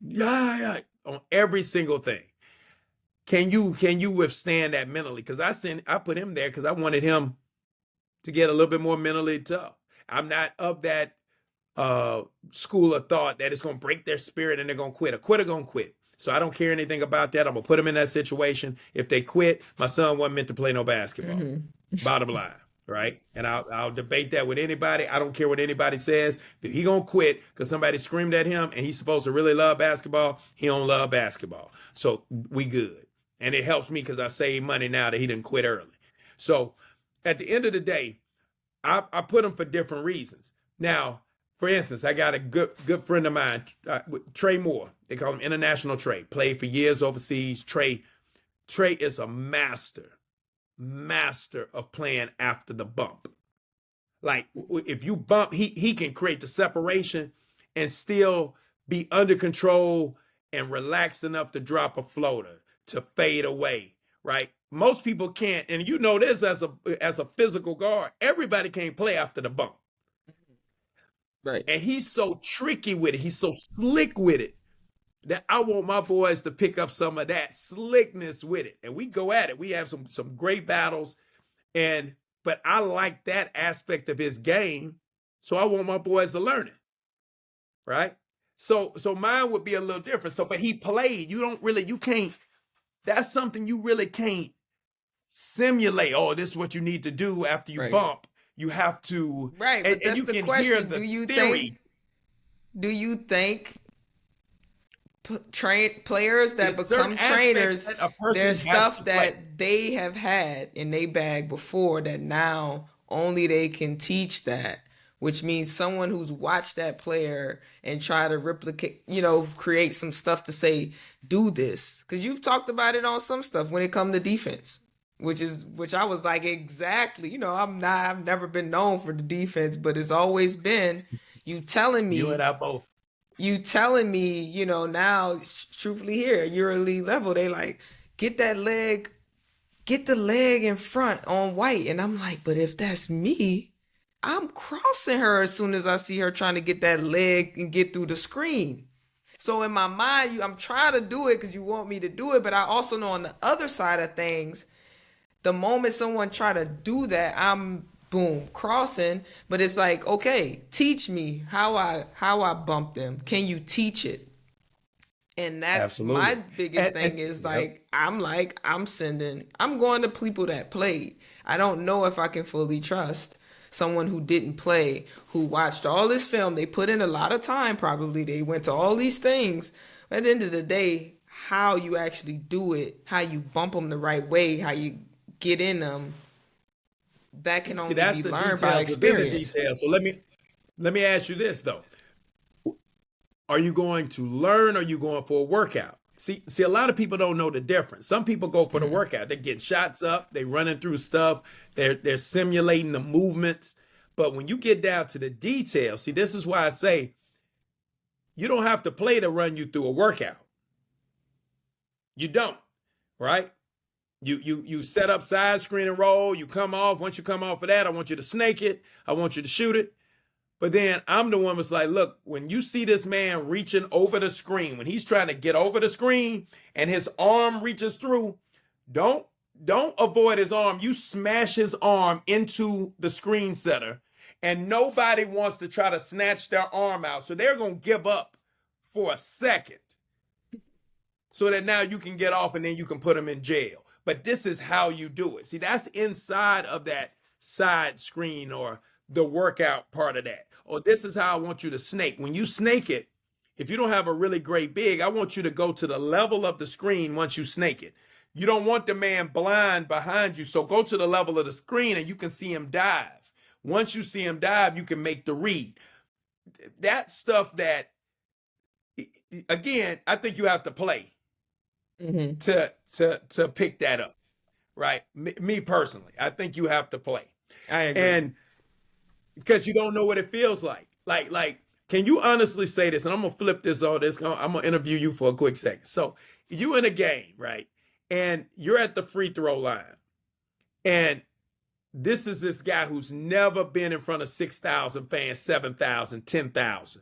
yeah on every single thing. Can you withstand that mentally? Because I put him there because I wanted him to get a little bit more mentally tough. I'm not of that school of thought that it's going to break their spirit and they're going to quit. A quitter going to quit. So I don't care anything about that. I'm going to put them in that situation. If they quit, my son wasn't meant to play no basketball. Mm-hmm. Bottom line, right? And I'll debate that with anybody. I don't care what anybody says. If he going to quit because somebody screamed at him and he's supposed to really love basketball, he don't love basketball. So we good. And it helps me because I save money now that he didn't quit early. So at the end of the day, I put him for different reasons. Now, for instance, I got a good friend of mine, Trey Moore. They call him International Trey. Played for years overseas. Trey is a master of playing after the bump. Like if you bump, he can create the separation and still be under control and relaxed enough to drop a floater, to fade away, right? Most people can't, and you know this as a physical guard. Everybody can't play after the bump. Right. And he's so tricky with it. He's so slick with it that I want my boys to pick up some of that slickness with it. And we go at it. We have some great battles. But I like that aspect of his game. So I want my boys to learn it. right? So mine would be a little different. So, but he played. You can't. That's something you really can't simulate. Oh, this is what you need to do after you Right. bump. You have to, Right, but and that's you the can hear question. the theory. Do you think train players that There's certain become aspects trainers, that a person there's has to stuff play. that they have had in their bag before that now only they can teach that, which means someone who's watched that player and try to replicate, create some stuff to say, do this. Because you've talked about it on some stuff when it comes to defense. Which I was like, exactly. I've never been known for the defense, but it's always been you telling You and me I both. now, truthfully here, EuroLeague level, they like, get that leg, get the leg in front on White. And I'm like, but if that's me, I'm crossing her as soon as I see her trying to get that leg and get through the screen. So in my mind, I'm trying to do it because you want me to do it, but I also know on the other side of things, the moment someone try to do that, I'm boom crossing. But it's like, okay, teach me how I bump them. Can you teach it? And that's my Absolutely. biggest thing is Yep. I'm I'm going to people that played. I don't know if I can fully trust someone who didn't play, who watched all this film. They put in a lot of time, probably. They went to all these things. But at the end of the day, how you actually do it, how you bump them the right way, how you get in them, that can See, only that's be the learned by details within the experience. details. So let me ask you this though. Are you going to learn or are you going for a workout? See, a lot of people don't know the difference. Some people go for the workout. They're getting shots up, they running through stuff, they're simulating the movements. But when you get down to the details, see, this is why I say you don't have to play to run you through a workout. You don't, right? You set up side screen and roll, you come off. Once you come off of that, I want you to snake it. I want you to shoot it. But then I'm the one that's like, look, when you see this man reaching over the screen, when he's trying to get over the screen and his arm reaches through, don't avoid his arm. You smash his arm into the screen setter, and nobody wants to try to snatch their arm out. So they're going to give up for a second so that now you can get off and then you can put them in jail. But this is how you do it. See, that's inside of that side screen or the workout part of that. Or this is how I want you to snake. When you snake it, if you don't have a really great big, I want you to go to the level of the screen once you snake it. You don't want the man blind behind you. So go to the level of the screen and you can see him dive. Once you see him dive, you can make the read. That stuff that, again, I think you have to play to pick that up, right? Me personally, I think you have to play. I agree. And because you don't know what it feels like. Like, can you honestly say this? And I'm gonna flip this on this. I'm gonna interview you for a quick second. So you in a game, right? And you're at the free throw line. And this is this guy who's never been in front of 6,000 fans, 7,000, 10,000.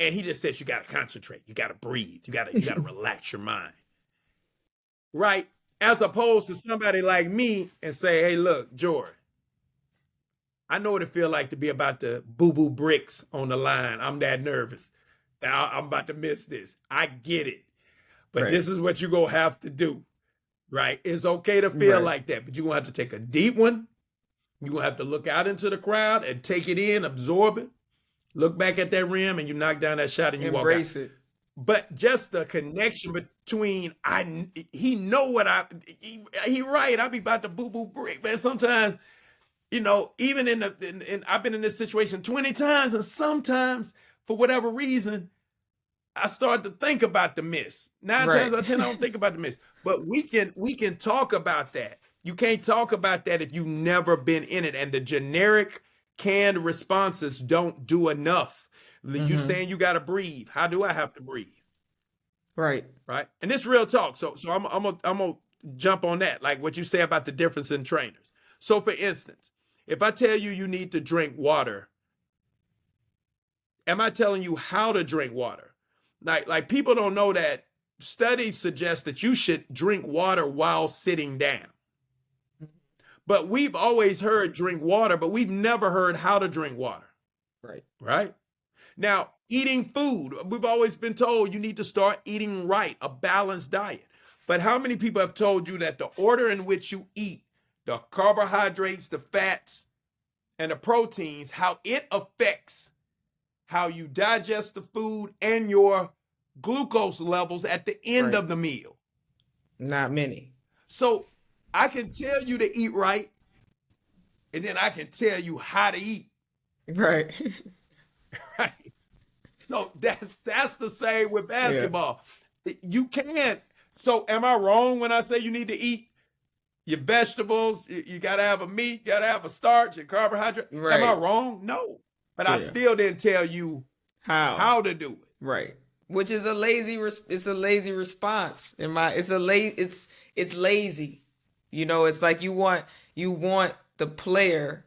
And he just says, you got to concentrate. You got to breathe. You got to relax your mind. Right? As opposed to somebody like me and say, hey, look, Jordan, I know what it feels like to be about to boo-boo bricks on the line. I'm that nervous. I'm about to miss this. I get it. But Right. this is what you're going to have to do. Right? It's okay to feel Right. like that, but you're going to have to take a deep one. You're going to have to look out into the crowd and take it in, absorb it. Look back at that rim and you knock down that shot and you Embrace walk out. it. But just the connection between he know what he right. I be about to boo brick, man. Sometimes, even in I've been in this situation 20 times, and sometimes for whatever reason, I start to think about the miss. 9 Right. times out of 10, I don't think about the miss. But we can talk about that. You can't talk about that if you've never been in it. And the generic canned responses don't do enough. You saying you got to breathe. How do I have to breathe? Right. Right. And this real talk. So I'm gonna jump on that. Like what you say about the difference in trainers. So for instance, if I tell you need to drink water, am I telling you how to drink water? Like people don't know that studies suggest that you should drink water while sitting down. But we've always heard drink water, but we've never heard how to drink water. Right. Right? Now, eating food, we've always been told you need to start eating right, a balanced diet. But how many people have told you that the order in which you eat, the carbohydrates, the fats, and the proteins, how it affects how you digest the food and your glucose levels at the end Right. of the meal? Not many. So I can tell you to eat right, and then I can tell you how to eat. Right. Right? So that's the same with Yeah. basketball. You can't. So am I wrong when I say you need to eat your vegetables? You got to have a meat, got to have a starch and carbohydrate. Am I Right. wrong? No. But I Yeah. still didn't tell you How? how to do it. Right. Which is a lazy. It's a lazy response. It's lazy. You know, it's like you want the player,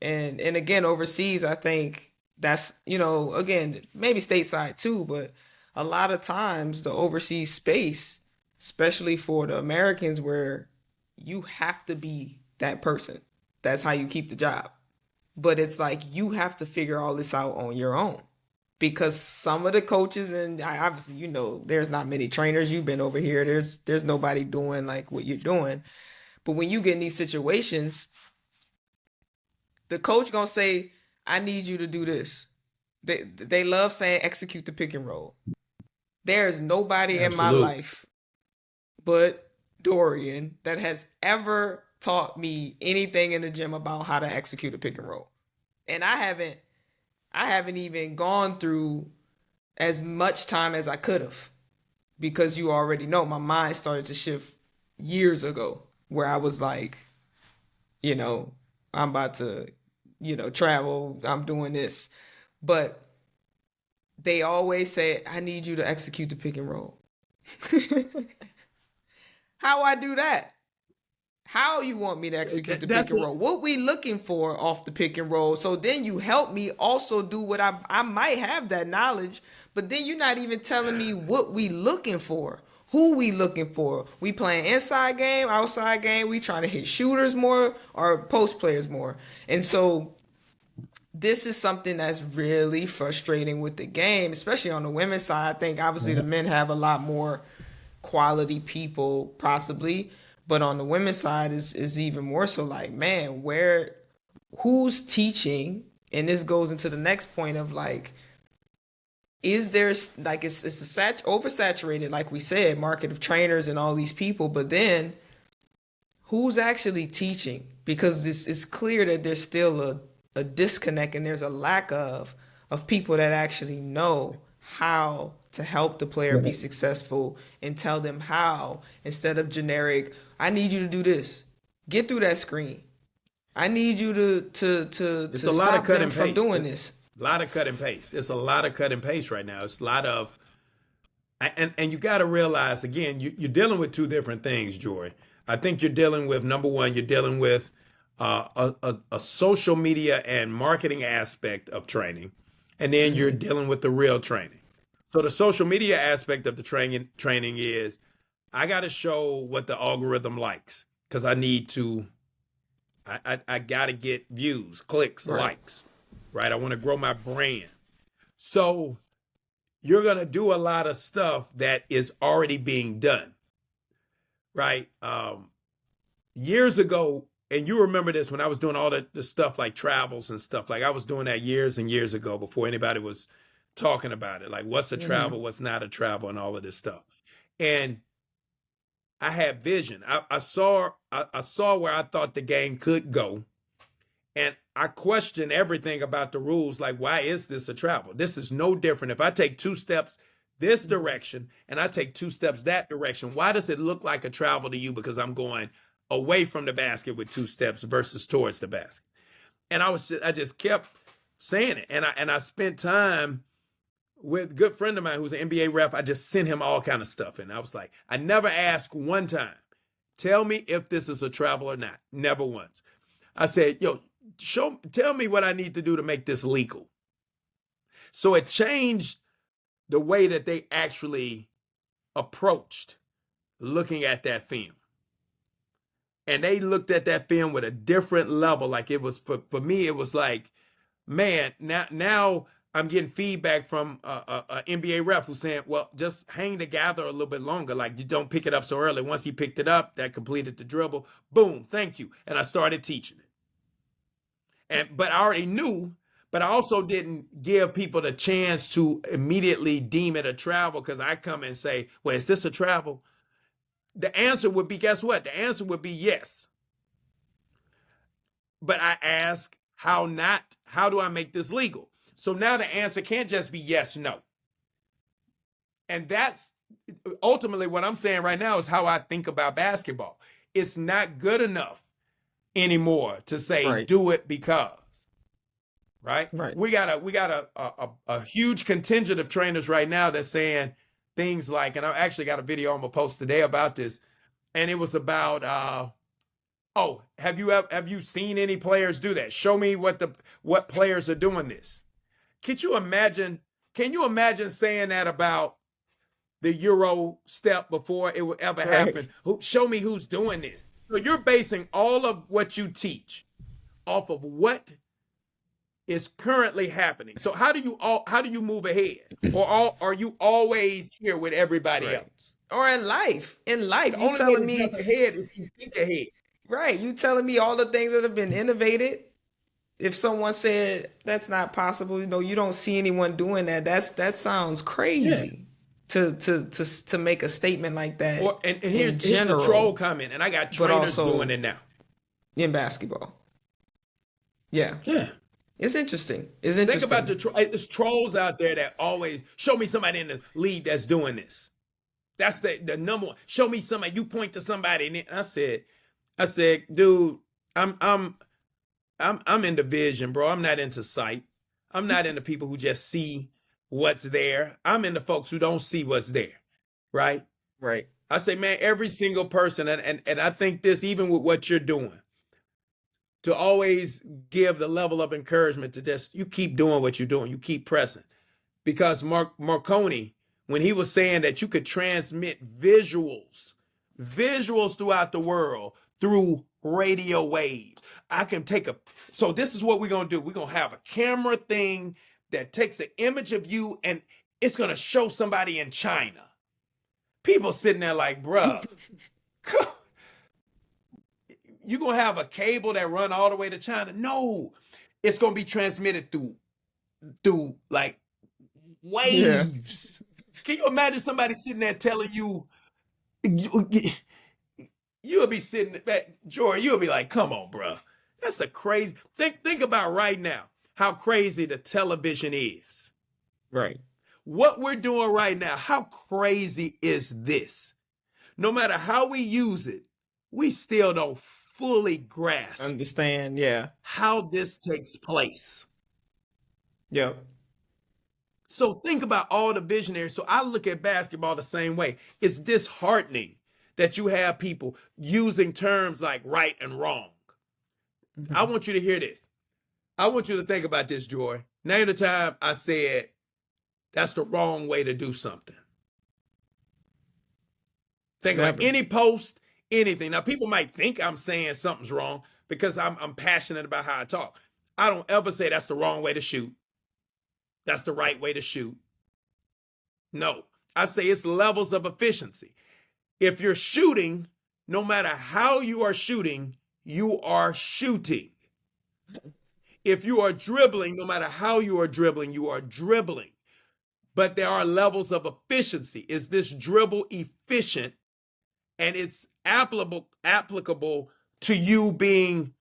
and again overseas, I think that's, you know, again maybe stateside too, but a lot of times the overseas space, especially for the Americans, where you have to be that person. That's how you keep the job. But it's like you have to figure all this out on your own, because some of the coaches, and obviously, you know, there's not many trainers. You've been over here. There's nobody doing like what you're doing. But when you get in these situations, the coach gonna say, "I need you to do this." They love saying execute the pick and roll. There's nobody in my Absolutely. life but Dorian that has ever taught me anything in the gym about how to execute a pick and roll. And I haven't even gone through as much time as I could have, because you already know my mind started to shift years ago, where I was like, you know, I'm about to, you know, travel, I'm doing this. But they always say, I need you to execute the pick and roll. How I do that? How you want me to execute the That's pick and what, roll? What we looking for off the pick and roll? So then you help me also do what I might have that knowledge, but then you're not even telling me what we looking for. Who we looking for? We playing inside game, outside game? We trying to hit shooters more or post players more? And so this is something that's really frustrating with the game, especially on the women's side. I think obviously the men have a lot more quality people possibly, but on the women's side is even more so. Like, man, who's teaching? And this goes into the next point of like, is there, like, it's a oversaturated, like we said, market of trainers and all these people, but then who's actually teaching? Because it's clear that there's still a disconnect, and there's a lack of people that actually know how to help the player be successful and tell them how, instead of generic, I need you to do this. Get through that screen. I need you to it's a lot of stop cut them and from paste. doing this. A lot of cut and paste. It's a lot of cut and paste right now. It's a lot of, and you got to realize again, you're dealing with two different things, Joy. I think you're dealing with, number one, you're dealing with a social media and marketing aspect of training, and then you're dealing with the real training. So the social media aspect of the training is, I got to show what the algorithm likes, because I need to, I got to get views, clicks, Right. likes, right? I want to grow my brand. So you're going to do a lot of stuff that is already being done, right? Years ago, and you remember this, when I was doing all the stuff like travels and stuff, like I was doing that years and years ago before anybody was talking about it, like what's a travel, what's not a travel, and all of this stuff. And I had vision. I saw where I thought the game could go, and I questioned everything about the rules. Like, why is this a travel? This is no different. If I take 2 steps this direction and I take 2 steps that direction, why does it look like a travel to you? Because I'm going away from the basket with 2 steps versus towards the basket. And I just kept saying it, and I spent time with a good friend of mine who's an NBA ref. I just sent him all kind of stuff, and I was like, I never asked one time, tell me if this is a travel or not. Never once. I said, yo, tell me what I need to do to make this legal. So it changed the way that they actually approached looking at that film. And they looked at that film with a different level. Like, it was, for me, it was like, man, now I'm getting feedback from a NBA ref who's saying, well, just hang together a little bit longer. Like, you don't pick it up so early. Once he picked it up, that completed the dribble. Boom, thank you. And I started teaching it. But I already knew, but I also didn't give people the chance to immediately deem it a travel, because I come and say, well, is this a travel? The answer would be, guess what? The answer would be yes. But I ask, how do I make this legal? So now the answer can't just be yes, no. And that's ultimately what I'm saying right now is how I think about basketball. It's not good enough anymore to say, do it because, right? We got a huge contingent of trainers right now that's saying things like, and I actually got a video I'm gonna post today about this, and it was about, oh, have you seen any players do that? Show me what players are doing this. Can you imagine saying that about the Euro step before it would ever happen? Show me who's doing this. So you're basing all of what you teach off of what is currently happening. So how do you move ahead? Or are you always here with everybody else? Or in life, you telling me ahead is to think ahead. Right. You telling me all the things that have been innovated. If someone said that's not possible, you don't see anyone doing that. That sounds crazy to make a statement like that. And here's the troll comment, and I got trainers doing it now in basketball. Yeah. It's interesting. Think about there's trolls out there that always show me somebody in the league that's doing this. That's the number one. Show me somebody. You point to somebody, and I said, dude, I'm into vision, bro. I'm not into sight. I'm not into people who just see what's there. I'm into folks who don't see what's there, right? Right. I say, man, every single person, and I think this, even with what you're doing, to always give the level of encouragement to just, you keep doing what you're doing. You keep pressing. Because Marconi, when he was saying that you could transmit visuals throughout the world through radio waves. So this is what we're going to do. We're going to have a camera thing that takes an image of you, and it's going to show somebody in China. People sitting there like, bruh, you going to have a cable that run all the way to China? No, it's going to be transmitted through like waves. Yeah. Can you imagine somebody sitting there telling you, you'll be sitting back, Jordan, you'll be like, come on, bro. That's a crazy, think about right now how crazy the television is. Right. What we're doing right now, how crazy is this? No matter how we use it, we still don't fully grasp. Understand, how this takes place. Yep. So think about all the visionaries. So I look at basketball the same way. It's disheartening that you have people using terms like right and wrong. Mm-hmm. I want you to hear this. I want you to think about this, Joy. Name the time I said, that's the wrong way to do something. Think about any post, anything. Now, people might think I'm saying something's wrong because I'm passionate about how I talk. I don't ever say that's the wrong way to shoot. That's the right way to shoot. No, I say it's levels of efficiency. If you're shooting, no matter how you are shooting, you are shooting. If you are dribbling, no matter how you are dribbling, you are dribbling. But there are levels of efficiency. Is this dribble efficient? And it's applicable to you being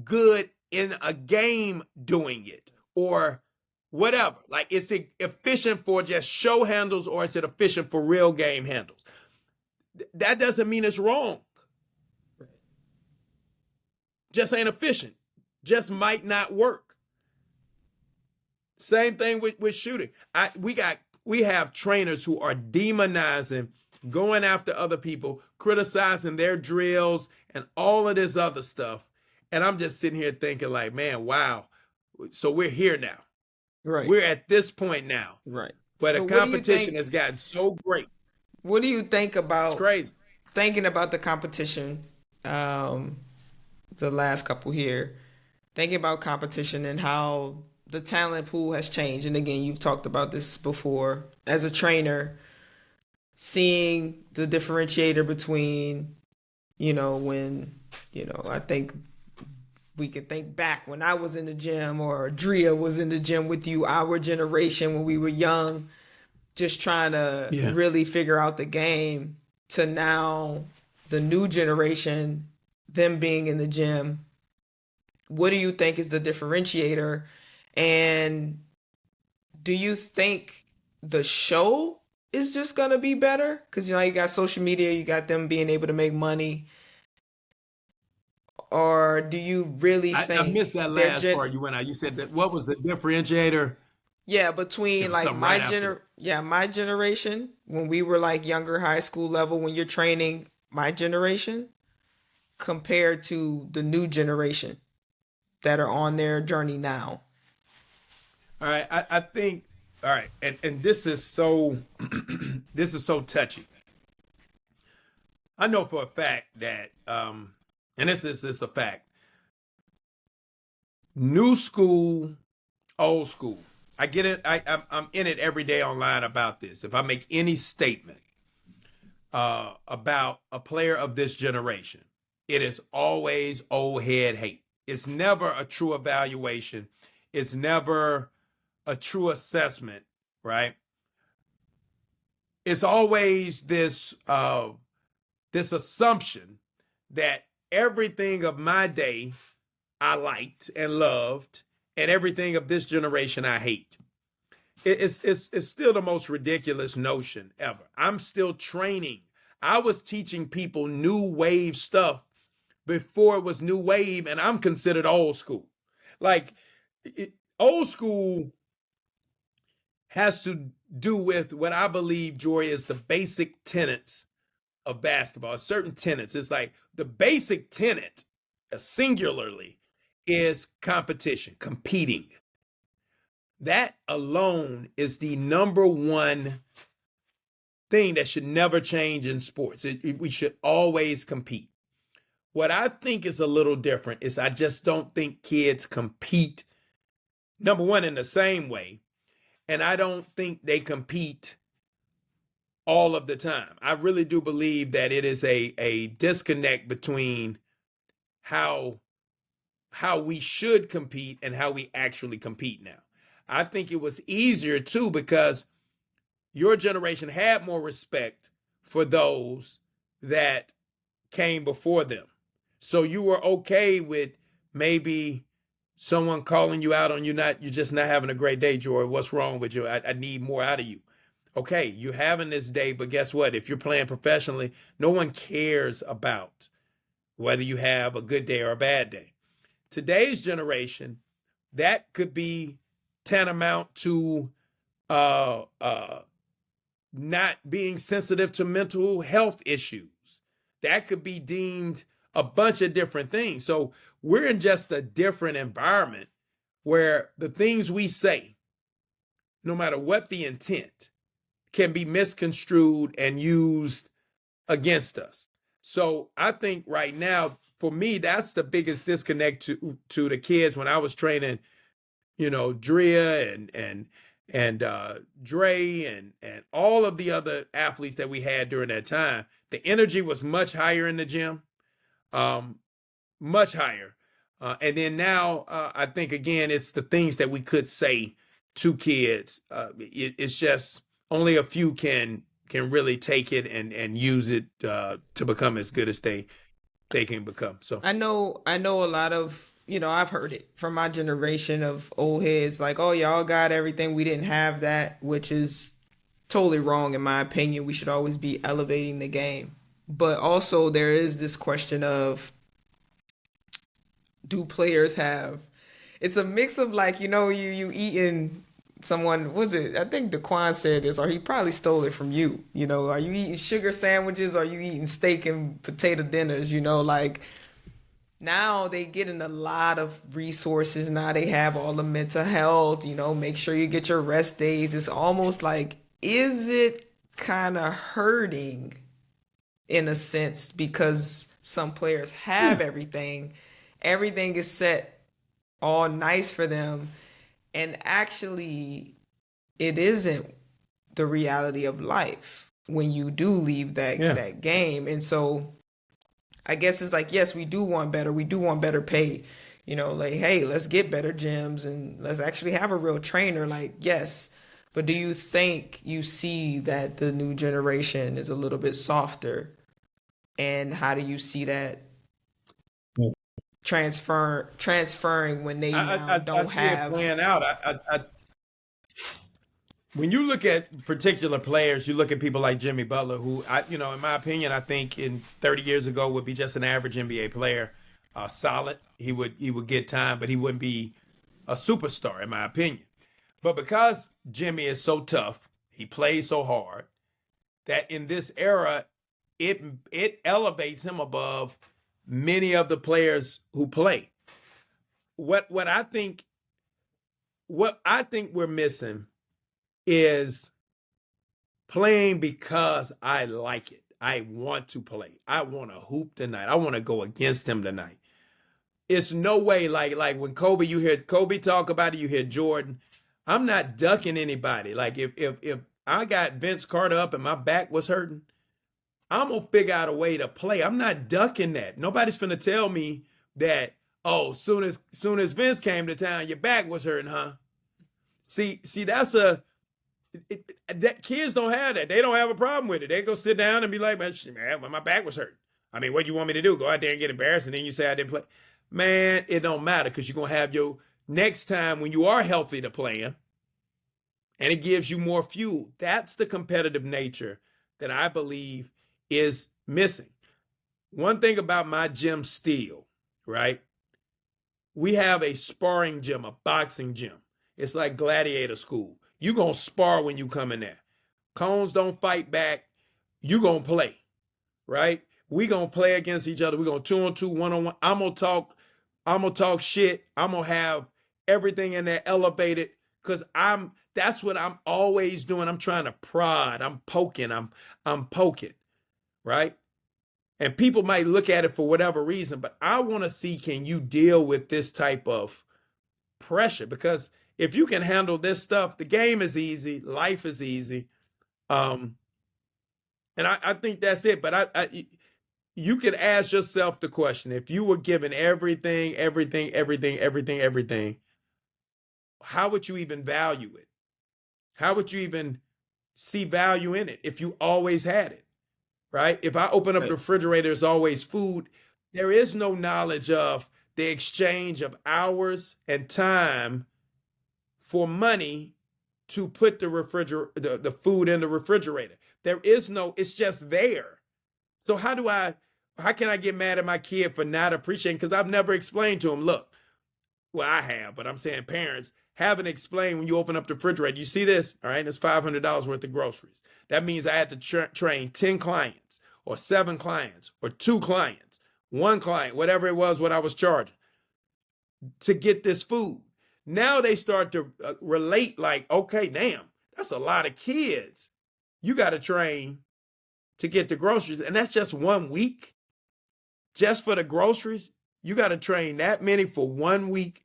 good in a game doing it or whatever. Like, is it efficient for just show handles or is it efficient for real game handles? That doesn't mean it's wrong. Just ain't efficient. Just might not work. Same thing with shooting. We have trainers who are demonizing, going after other people, criticizing their drills and all of this other stuff. And I'm just sitting here thinking like, man, wow. So we're here now. Right. We're at this point now. Right. But the competition has gotten so great. What do you think about it's crazy. Thinking about the competition, the last couple here, thinking about competition and how the talent pool has changed. And again, you've talked about this before. As a trainer, seeing the differentiator between, when, I think we can think back when I was in the gym or Drea was in the gym with you, our generation when we were young, just trying to really figure out the game, to now the new generation, them being in the gym. What do you think is the differentiator? And do you think the show is just going to be better? Because, you got social media, you got them being able to make money. Or do you really I think missed that last part you went out. You said that what was the differentiator? Yeah, It between was like something right after. my generation, when we were like younger, high school level, when you're training my generation, compared to the new generation that are on their journey now. All right, I think. All right, and this is so this is so touchy. I know for a fact that, and this is a fact. New school, old school. I get it. I'm in it every day online about this. If I make any statement about a player of this generation, it is always old head hate. It's never a true evaluation. It's never a true assessment, right? It's always this this assumption that everything of my day I liked and loved, and everything of this generation I hate. It's still the most ridiculous notion ever. I'm still training. I was teaching people new wave stuff before it was new wave, and I'm considered old school. Like, old school has to do with what I believe, Joy, is the basic tenets of basketball. Certain tenets. It's like the basic tenet, singularly, is competition, competing. That alone is the number one thing that should never change in sports. We should always compete. What I think is a little different is I just don't think kids compete, number one, in the same way. And I don't think they compete all of the time. I really do believe that it is a disconnect between how we should compete and how we actually compete now. I think it was easier too because your generation had more respect for those that came before them. So you were okay with maybe someone calling you out on you're just not having a great day, Joy. What's wrong with you? I need more out of you. Okay, you're having this day, but guess what? If you're playing professionally, no one cares about whether you have a good day or a bad day. Today's generation, that could be tantamount to not being sensitive to mental health issues. That could be deemed a bunch of different things. So we're in just a different environment where the things we say, no matter what the intent, can be misconstrued and used against us. So I think right now, for me, that's the biggest disconnect to the kids when I was training, Drea and Dre and all of the other athletes that we had during that time. The energy was much higher in the gym, much higher. And then now, I think, again, it's the things that we could say to kids. It's just only a few can really take it and use it to become as good as they can become. So I know a lot of, I've heard it from my generation of old heads, like, oh, y'all got everything, we didn't have that, which is totally wrong in my opinion. We should always be elevating the game. But also there is this question of, do players have, it's a mix of like, you eating someone, was it, I think Daquan said this, or he probably stole it from you, are you eating sugar sandwiches, or are you eating steak and potato dinners, like now they getting a lot of resources. Now they have all the mental health, make sure you get your rest days. It's almost like, is it kind of hurting in a sense because some players have everything is set all nice for them, And actually, it isn't the reality of life when you do leave Yeah. that game. And so I guess it's like, yes, we do want better. We do want better pay. You know, like, hey, let's get better gyms and let's actually have a real trainer. Like, yes. But do you think you see that the new generation is a little bit softer? And how do you see that transferring when they now I don't see it have? playing out. When you look at particular players, you look at people like Jimmy Butler, who in my opinion, I think in 30 years ago would be just an average NBA player, solid. He would get time, but he wouldn't be a superstar in my opinion. But because Jimmy is so tough, he plays so hard that in this era, it elevates him above many of the players who play. What I think we're missing is playing because I like it. I want to play. I want to hoop tonight. I want to go against him tonight. It's no way like when Kobe, you hear Kobe talk about it, you hear Jordan. I'm not ducking anybody. Like if I got Vince Carter up and my back was hurting, I'm gonna figure out a way to play. I'm not ducking that. Nobody's finna tell me that, oh, soon as Vince came to town, your back was hurting, huh? See, that's that kids don't have that. They don't have a problem with it. They go sit down and be like, man, my back was hurting. I mean, what do you want me to do? Go out there and get embarrassed and then you say I didn't play? Man, it don't matter because you're gonna have your next time when you are healthy to playing, and it gives you more fuel. That's the competitive nature that I believe is missing. One thing about my gym still, right? We have a sparring gym, a boxing gym. It's like gladiator school. You're going to spar when you come in there. Cones don't fight back. You're going to play, right? We going to play against each other. We're going to 2-on-2, 1-on-1. I'm going to talk shit. I'm going to have everything in there elevated because that's what I'm always doing. I'm trying to prod. I'm poking. I'm poking, right? And people might look at it for whatever reason, but I want to see, can you deal with this type of pressure? Because if you can handle this stuff, the game is easy, life is easy. And I think that's it. But you could ask yourself the question, if you were given everything, how would you even value it? How would you even see value in it if you always had it, right? If I open up the refrigerator, there's always food. There is no knowledge of the exchange of hours and time for money to put the food in the refrigerator. There is no, it's just there. So how can I get mad at my kid for not appreciating? Because I've never explained to him, look, well, I have, but I'm saying parents haven't explained when you open up the refrigerator. You see this, all right? It's $500 worth of groceries. That means I had to train 10 clients or 7 clients or 2 clients, 1 client, whatever it was, what I was charging to get this food. Now they start to relate like, okay, damn, that's a lot of kids you got to train to get the groceries. And that's just 1 week. Just for the groceries, you got to train that many for 1 week.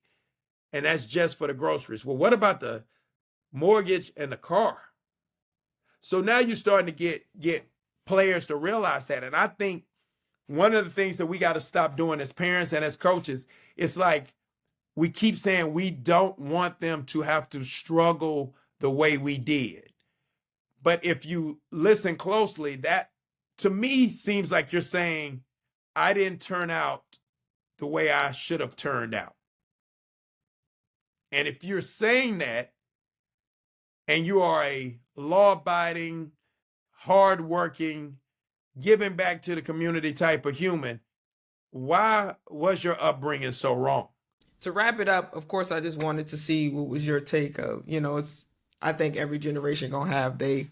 And that's just for the groceries. Well, what about the mortgage and the car? So now you're starting to get players to realize that. And I think one of the things that we got to stop doing as parents and as coaches, it's like we keep saying we don't want them to have to struggle the way we did. But if you listen closely, that to me seems like you're saying, I didn't turn out the way I should have turned out. And if you're saying that, and you are a law-abiding, hardworking, giving back to the community type of human, why was your upbringing so wrong? To wrap it up, of course, I just wanted to see what was your take of, I think every generation gonna have they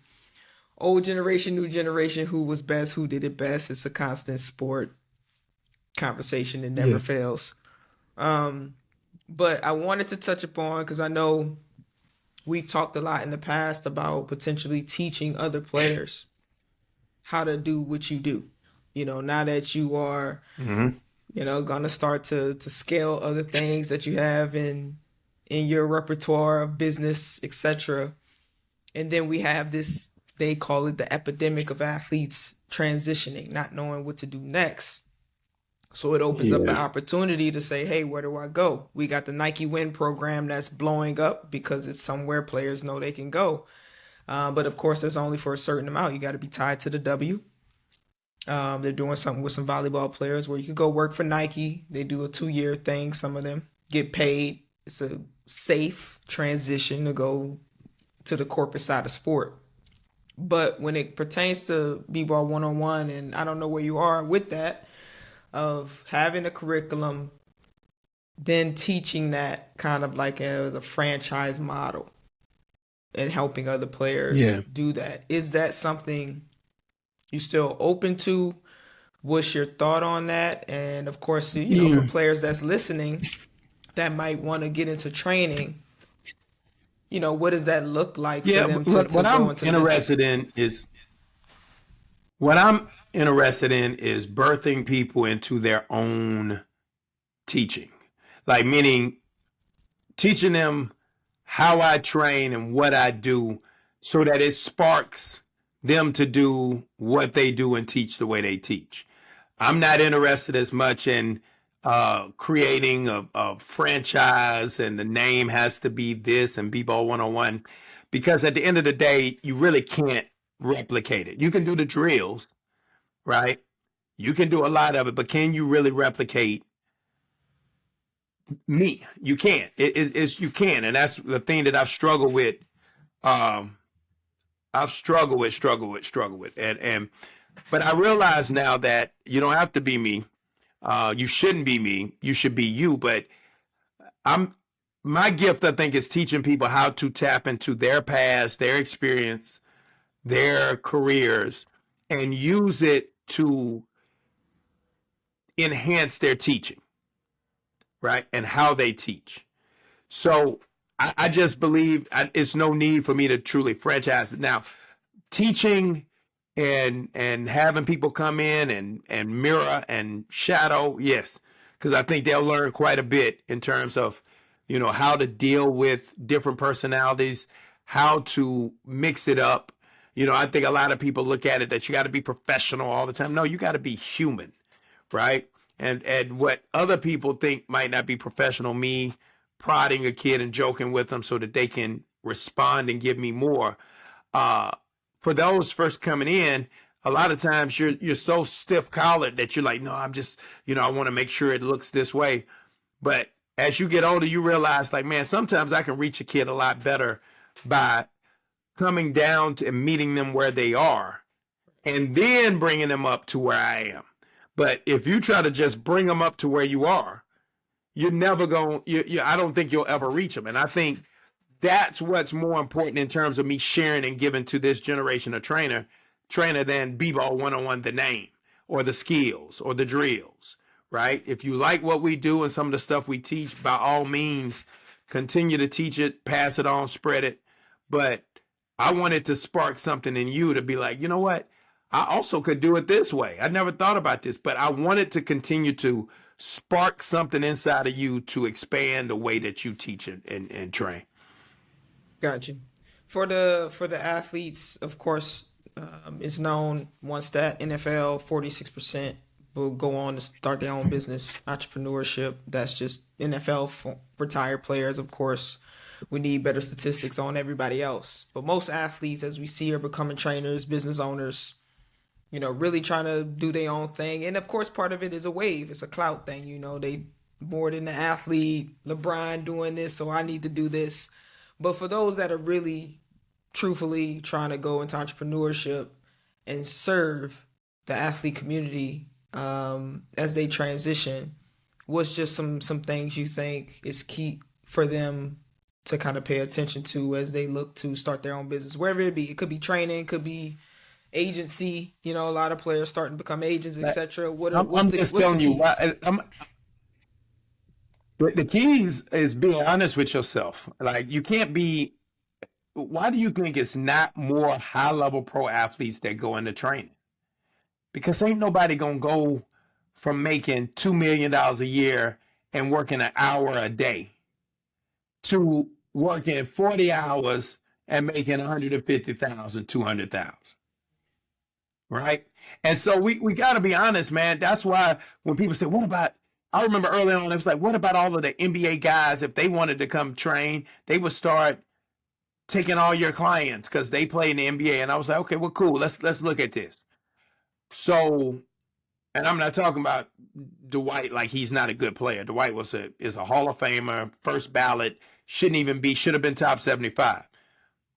old generation, new generation, who was best, who did it best. It's a constant sport conversation. It never fails. But I wanted to touch upon, because I know we talked a lot in the past about potentially teaching other players how to do what you do. Now that you are, gonna start to scale other things that you have in in your repertoire of business, etc. And then we have this, they call it the epidemic of athletes transitioning, not knowing what to do next. So it opens up an opportunity to say, hey, where do I go? We got the Nike Win program that's blowing up because it's somewhere players know they can go. But of course, that's only for a certain amount. You got to be tied to the W. They're doing something with some volleyball players where you could go work for Nike. They do a 2-year thing. Some of them get paid. It's a safe transition to go to the corporate side of sport. But when it pertains to b-ball 101, and I don't know where you are with that, of having a curriculum, then teaching that kind of like as a franchise model and helping other players do that. Is that something you still open to? What's your thought on that? And of course, you know, for players that's listening that might want to get into training, you know, what does that look like for them to what go I'm into interested in is what I'm interested in is birthing people into their own teaching, like meaning teaching them how I train and what I do so that it sparks them to do what they do and teach the way they teach. I'm not interested as much in creating a franchise and the name has to be this and b-ball 101, because at the end of the day, you really can't replicate it. You can do the drills, right? You can do a lot of it, but can you really replicate me? You can't. You can, and that's the thing that I've struggled with. I've struggled with, and but I realize now that you don't have to be me. You shouldn't be me. You should be you. But my gift, I think, is teaching people how to tap into their past, their experience, their careers, and use it to enhance their teaching, right? And how they teach. So I just believe it's no need for me to truly franchise it. Now, teaching and having people come in and mirror and shadow, yes, because I think they'll learn quite a bit in terms of, you know, how to deal with different personalities, how to mix it up. You know, I think a lot of people look at it that you got to be professional all the time. No, you got to be human, right? And what other people think might not be professional, me prodding a kid and joking with them so that they can respond and give me more. For those first coming in, a lot of times you're so stiff-collared that you're like, no, I'm just, you know, I want to make sure it looks this way. But as you get older, you realize, like, man, sometimes I can reach a kid a lot better by coming down to and meeting them where they are and then bringing them up to where I am. But if you try to just bring them up to where you are, you're never going to, I don't think you'll ever reach them. And I think that's what's more important in terms of me sharing and giving to this generation of trainer than b-ball 101, the name or the skills or the drills, right? If you like what we do and some of the stuff we teach, by all means, continue to teach it, pass it on, spread it. But I wanted to spark something in you to be like, you know what? I also could do it this way. I never thought about this, but I wanted to continue to spark something inside of you to expand the way that you teach and train. Got you. For the athletes, of course, it's known once that NFL 46% will go on to start their own business, entrepreneurship. That's just NFL for retired players, of course. We need better statistics on everybody else. But most athletes, as we see, are becoming trainers, business owners, you know, really trying to do their own thing. And of course, part of it is a wave. It's a clout thing. You know, they more than the athlete, LeBron doing this, so I need to do this. But for those that are really, truthfully trying to go into entrepreneurship and serve the athlete community as they transition, what's just some things you think is key for them to kind of pay attention to as they look to start their own business, wherever it be? It could be training, it could be agency. You know, a lot of players starting to become agents, etc. I'm just telling you, the keys is being honest with yourself. Like, you can't be. Why do you think it's not more high level pro athletes that go into training? Because ain't nobody gonna go from making $2 million a year and working an hour a day to working 40 hours and making 150,000, 200,000. Right? And so we got to be honest, man. That's why when people say, what about, I remember early on, it was like, what about all of the NBA guys? If they wanted to come train, they would start taking all your clients because they play in the NBA. And I was like, okay, well, cool. Let's look at this. So, and I'm not talking about Dwight like he's not a good player. Dwight is a Hall of Famer, first ballot, should have been top 75.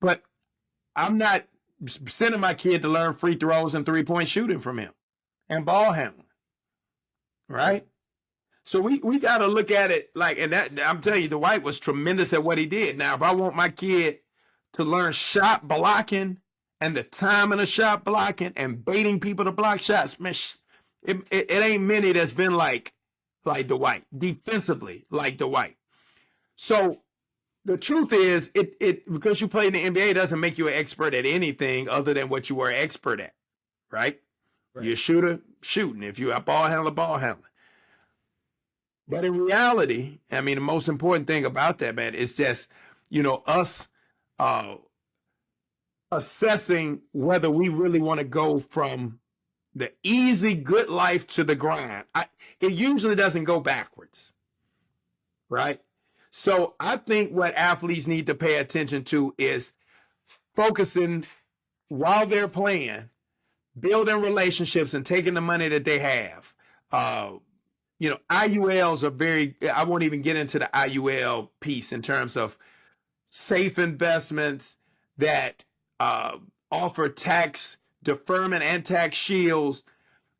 But I'm not sending my kid to learn free throws and 3-point shooting from him and ball handling. Right? So we got to look at it like, and that, I'm telling you, Dwight was tremendous at what he did. Now, if I want my kid to learn shot blocking and the timing of shot blocking and baiting people to block shots, man, it ain't many that's been like Dwight, defensively like Dwight. So the truth is, it because you play in the NBA doesn't make you an expert at anything other than what you were an expert at, right? You're a shooter, shooting. If you're a ball handler, ball handler. But in reality, I mean, the most important thing about that, man, is just, us assessing whether we really want to go from the easy, good life to the grind. It usually doesn't go backwards, right? So I think what athletes need to pay attention to is focusing while they're playing, building relationships and taking the money that they have. IULs are I won't even get into the IUL piece in terms of safe investments that offer tax deferment and tax shields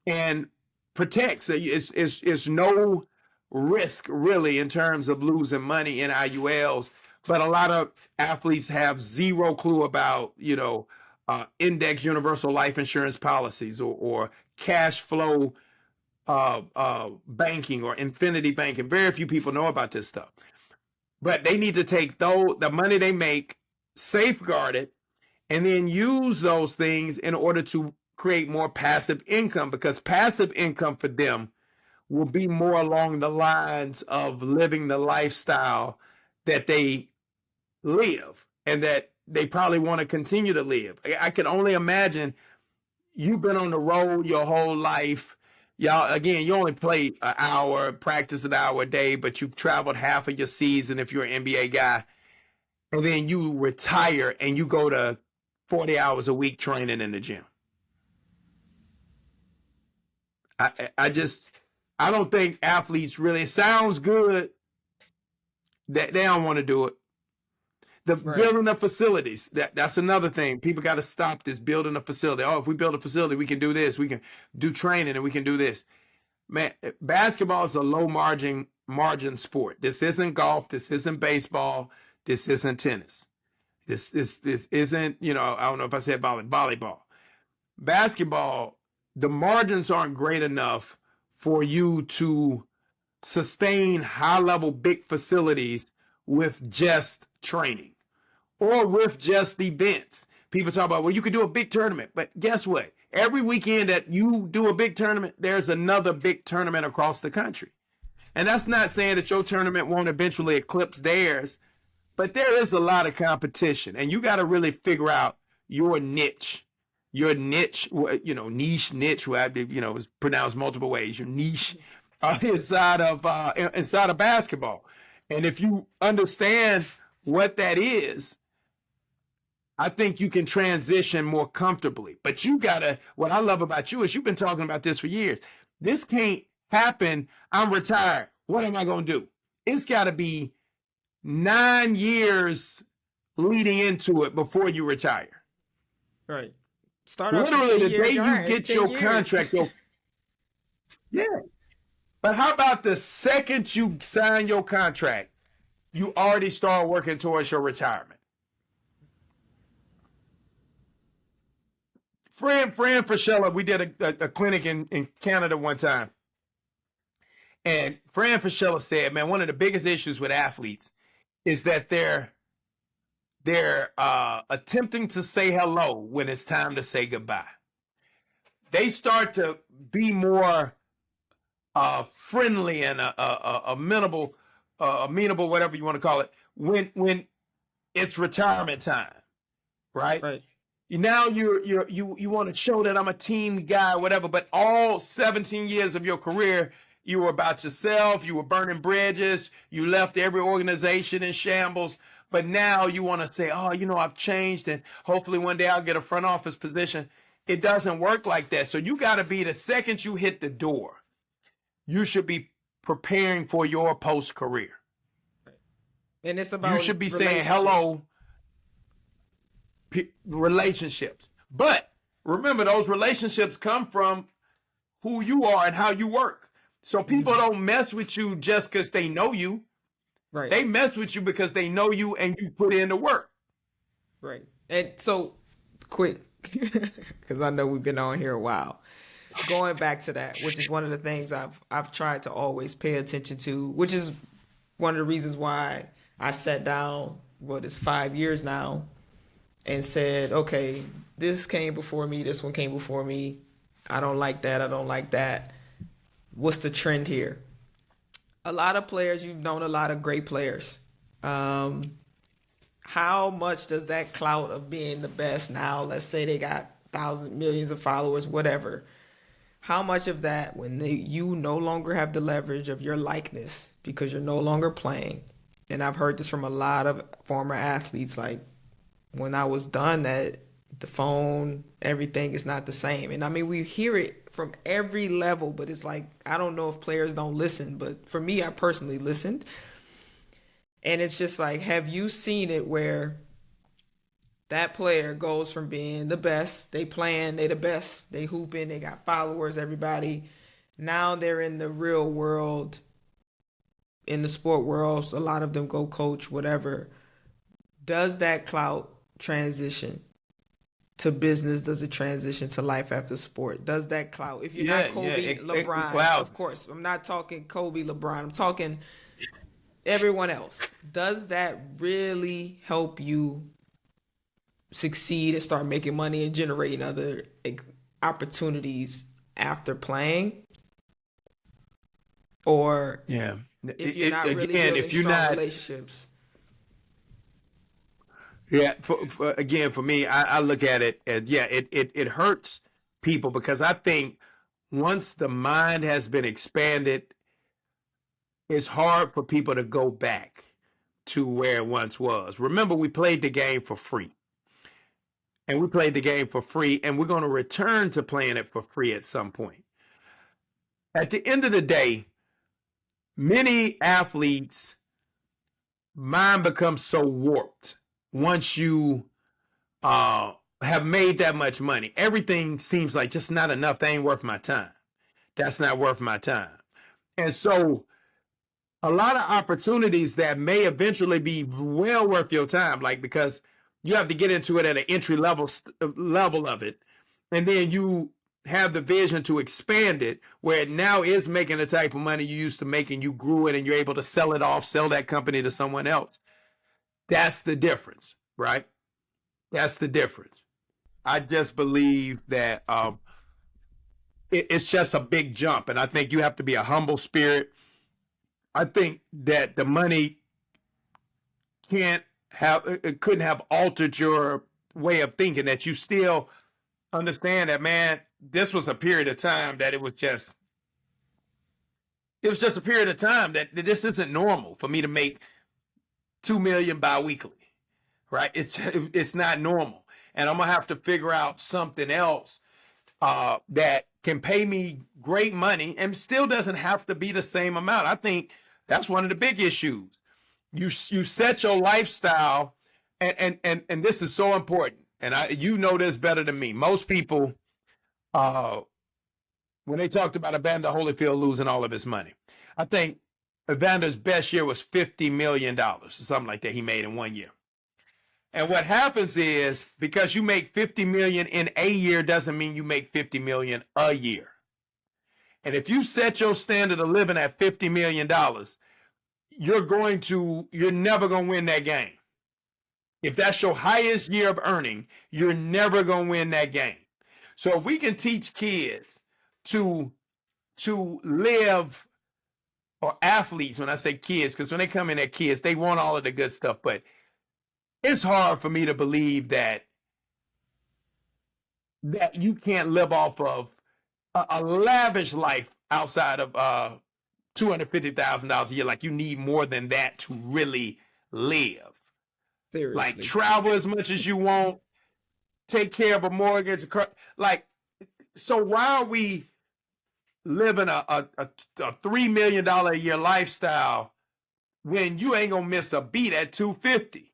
and protects. It's no risk really in terms of losing money in IULs, but a lot of athletes have zero clue about, index universal life insurance policies or cash flow banking or infinity banking. Very few people know about this stuff, but they need to take the money they make, safeguard it, and then use those things in order to create more passive income, because passive income for them will be more along the lines of living the lifestyle that they live and that they probably want to continue to live. I can only imagine you've been on the road your whole life. Y'all, again, you only play an hour, practice an hour a day, but you've traveled half of your season if you're an NBA guy. And then you retire and you go to 40 hours a week training in the gym. I don't think athletes really, it sounds good that they don't want to do it. Building the facilities, that's another thing. People got to stop this building a facility. Oh, if we build a facility, we can do this. We can do training and we can do this. Man, basketball is a low margin sport. This isn't golf. This isn't baseball. This isn't tennis. This isn't, I don't know if I said volleyball. Basketball, the margins aren't great enough for you to sustain high-level big facilities with just training or with just events. People talk about, well, you could do a big tournament, but guess what? Every weekend that you do a big tournament, there's another big tournament across the country. And that's not saying that your tournament won't eventually eclipse theirs, but there is a lot of competition, and you got to really figure out your niche. Your niche, niche, is pronounced multiple ways. Your niche inside of basketball. And if you understand what that is, I think you can transition more comfortably. But what I love about you is you've been talking about this for years. This can't happen. I'm retired. What am I going to do? It's got to be 9 years leading into it before you retire. Right. Start literally the day you get your contract. Yeah. But how about the second you sign your contract, you already start working towards your retirement? Fran Fischella, we did a clinic in Canada one time. And Fran Fischella said, man, one of the biggest issues with athletes is that they're attempting to say hello when it's time to say goodbye. They start to be more friendly and amenable, whatever you want to call it, when it's retirement time, right? Right. Now you want to show that I'm a team guy, whatever, but all 17 years of your career, you were about yourself, you were burning bridges, you left every organization in shambles, but now you want to say, oh, I've changed and hopefully one day I'll get a front office position. It doesn't work like that. So you got to be, the second you hit the door, you should be preparing for your post-career. And it's about, you should be saying hello, relationships. But remember, those relationships come from who you are and how you work. So people don't mess with you just because they know you. Right. They mess with you because they know you and you put in the work. Right. And so, quick, because I know we've been on here a while. Going back to that, which is one of the things I've tried to always pay attention to, which is one of the reasons why I sat down, it's 5 years now, and said, okay, this came before me, this one came before me. I don't like that, I don't like that. What's the trend here? A lot of players, you've known a lot of great players. How much does that clout of being the best now, let's say they got thousands, millions of followers, whatever, how much of that, when you no longer have the leverage of your likeness because you're no longer playing, and I've heard this from a lot of former athletes, like, when I was done, that the phone, everything is not the same. And I mean, we hear it from every level, but it's like, I don't know if players don't listen, but for me, I personally listened. And it's just like, have you seen it where that player goes from being the best, they playing, they the best, they hooping, they got followers, everybody. Now they're in the real world, in the sport world. A lot of them go coach, whatever. Does that clout transition to business? Does it transition to life after sport? Does that clout, if you're not Kobe, LeBron, of course, I'm not talking Kobe, LeBron, I'm talking everyone else. Does that really help you succeed and start making money and generating other opportunities after playing? Or if you're not really building strong relationships? Yeah, for me, I look at it as, it hurts people, because I think once the mind has been expanded, it's hard for people to go back to where it once was. Remember, we played the game for free. And we played the game for free, and we're going to return to playing it for free at some point. At the end of the day, many athletes' mind becomes so warped once you have made that much money. Everything seems like just not enough. That ain't worth my time. That's not worth my time. And so a lot of opportunities that may eventually be well worth your time, like, because you have to get into it at an entry level of it, and then you have the vision to expand it where it now is making the type of money you used to make, and you grew it and you're able to sell it off, sell that company to someone else. That's the difference, right? That's the difference. I just believe that it's just a big jump, and I think you have to be a humble spirit. I think that the money couldn't have altered your way of thinking, that you still understand that, man, this was a period of time that it was just a period of time that this isn't normal for me to make $2 million biweekly, right? It's not normal. And I'm going to have to figure out something else that can pay me great money and still doesn't have to be the same amount. I think that's one of the big issues. You set your lifestyle, and this is so important. And you know this better than me. Most people, when they talked about Evander Holyfield losing all of his money, I think Evander's best year was $50 million or something like that he made in 1 year. And what happens is, because you make $50 million in a year doesn't mean you make $50 million a year. And if you set your standard of living at $50 million, you're never going to win that game. If that's your highest year of earning, you're never going to win that game. So if we can teach kids to live or athletes, when I say kids, because when they come in, they're kids, they want all of the good stuff, but it's hard for me to believe that you can't live off of a lavish life outside of $250,000 a year. Like, you need more than that to really live. Seriously. Like, travel as much as you want, take care of a mortgage. Like, so why are we living a $3 million a year lifestyle when you ain't gonna miss a beat at 250?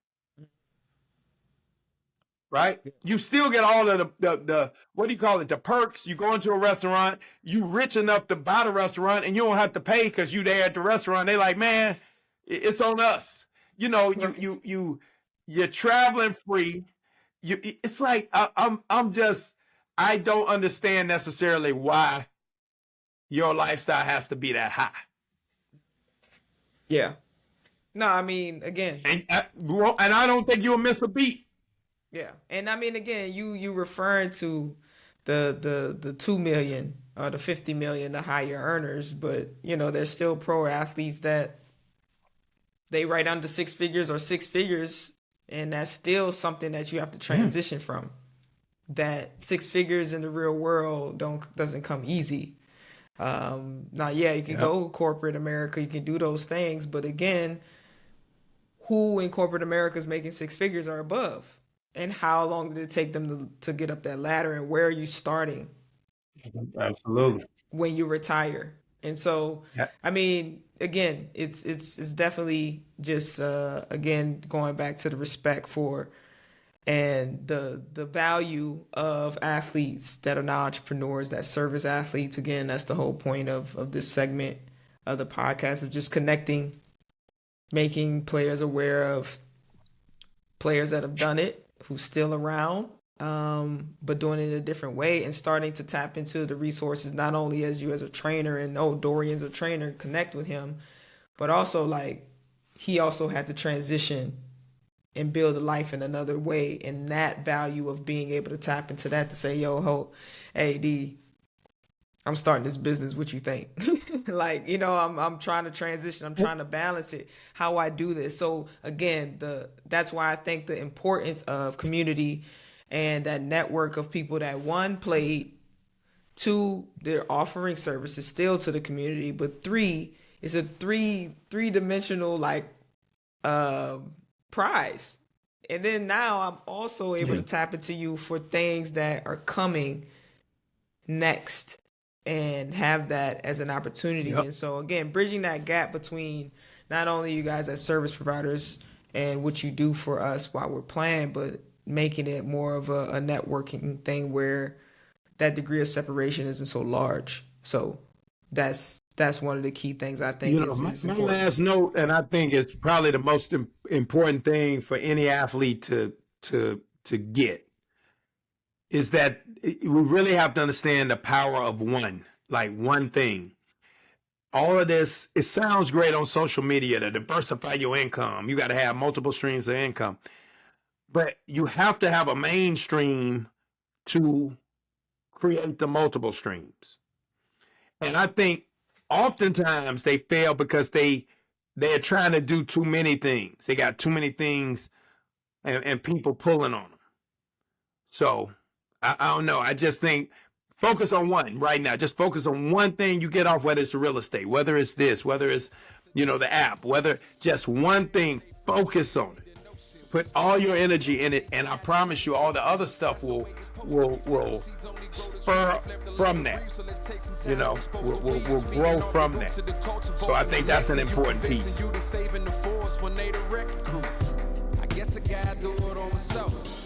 Right? You still get all of the what do you call it? The perks. You go into a restaurant, you rich enough to buy the restaurant, and you don't have to pay because you there at the restaurant. They like, man, it's on us. You know, you're traveling free. It's like I don't understand necessarily why your lifestyle has to be that high. Yeah. No, I mean, again, And I don't think you'll miss a beat. yeah. And I mean, again, you referring to the 2 million or the 50 million, the higher earners, but you know, there's still pro athletes that they write under six figures or six figures, and that's still something that you have to transition from. That six figures in the real world doesn't come easy. Now, yeah, you can go corporate America, you can do those things, but again, who in corporate America is making six figures or above? And how long did it take them to get up that ladder? And where are you starting Absolutely. when you retire? And so, Yeah. I mean, again, it's definitely just again going back to the respect for and the value of athletes that are now entrepreneurs, that service athletes. Again, that's the whole point of this segment of the podcast, of just connecting, making players aware of players that have done it, who's still around, but doing it in a different way, and starting to tap into the resources, not only as you as a trainer and Dorian's a trainer, connect with him, but also like he also had to transition and build a life in another way, and that value of being able to tap into that to say, yo, hey D, I'm starting this business, what you think? Like, you know, I'm trying to transition, I'm trying to balance it, how I do this. So again, that's why I think the importance of community and that network of people that, one, played, two, they're offering services still to the community, but three, it's a three-dimensional like prize. And then now I'm also able to tap into you for things that are coming next and have that as an opportunity. Yep. And so again, bridging that gap between not only you guys as service providers and what you do for us while we're playing, but making it more of a networking thing where that degree of separation isn't so large. So that's one of the key things I think is my important. last note, and I think it's probably the most important thing for any athlete to get, is that we really have to understand the power of one thing. All of this, it sounds great on social media to diversify your income. You got to have multiple streams of income, but you have to have a mainstream to create the multiple streams. And I think oftentimes they fail because they're trying to do too many things. They got too many things and people pulling on them. So I don't know. I just think focus on one right now. Just focus on one thing you get off, whether it's real estate, whether it's this, whether it's, the app, whether just one thing, focus on it. Put all your energy in it, and I promise you all the other stuff will spur from that. Will grow from that. So I think that's an important piece. I guess I gotta do it on myself.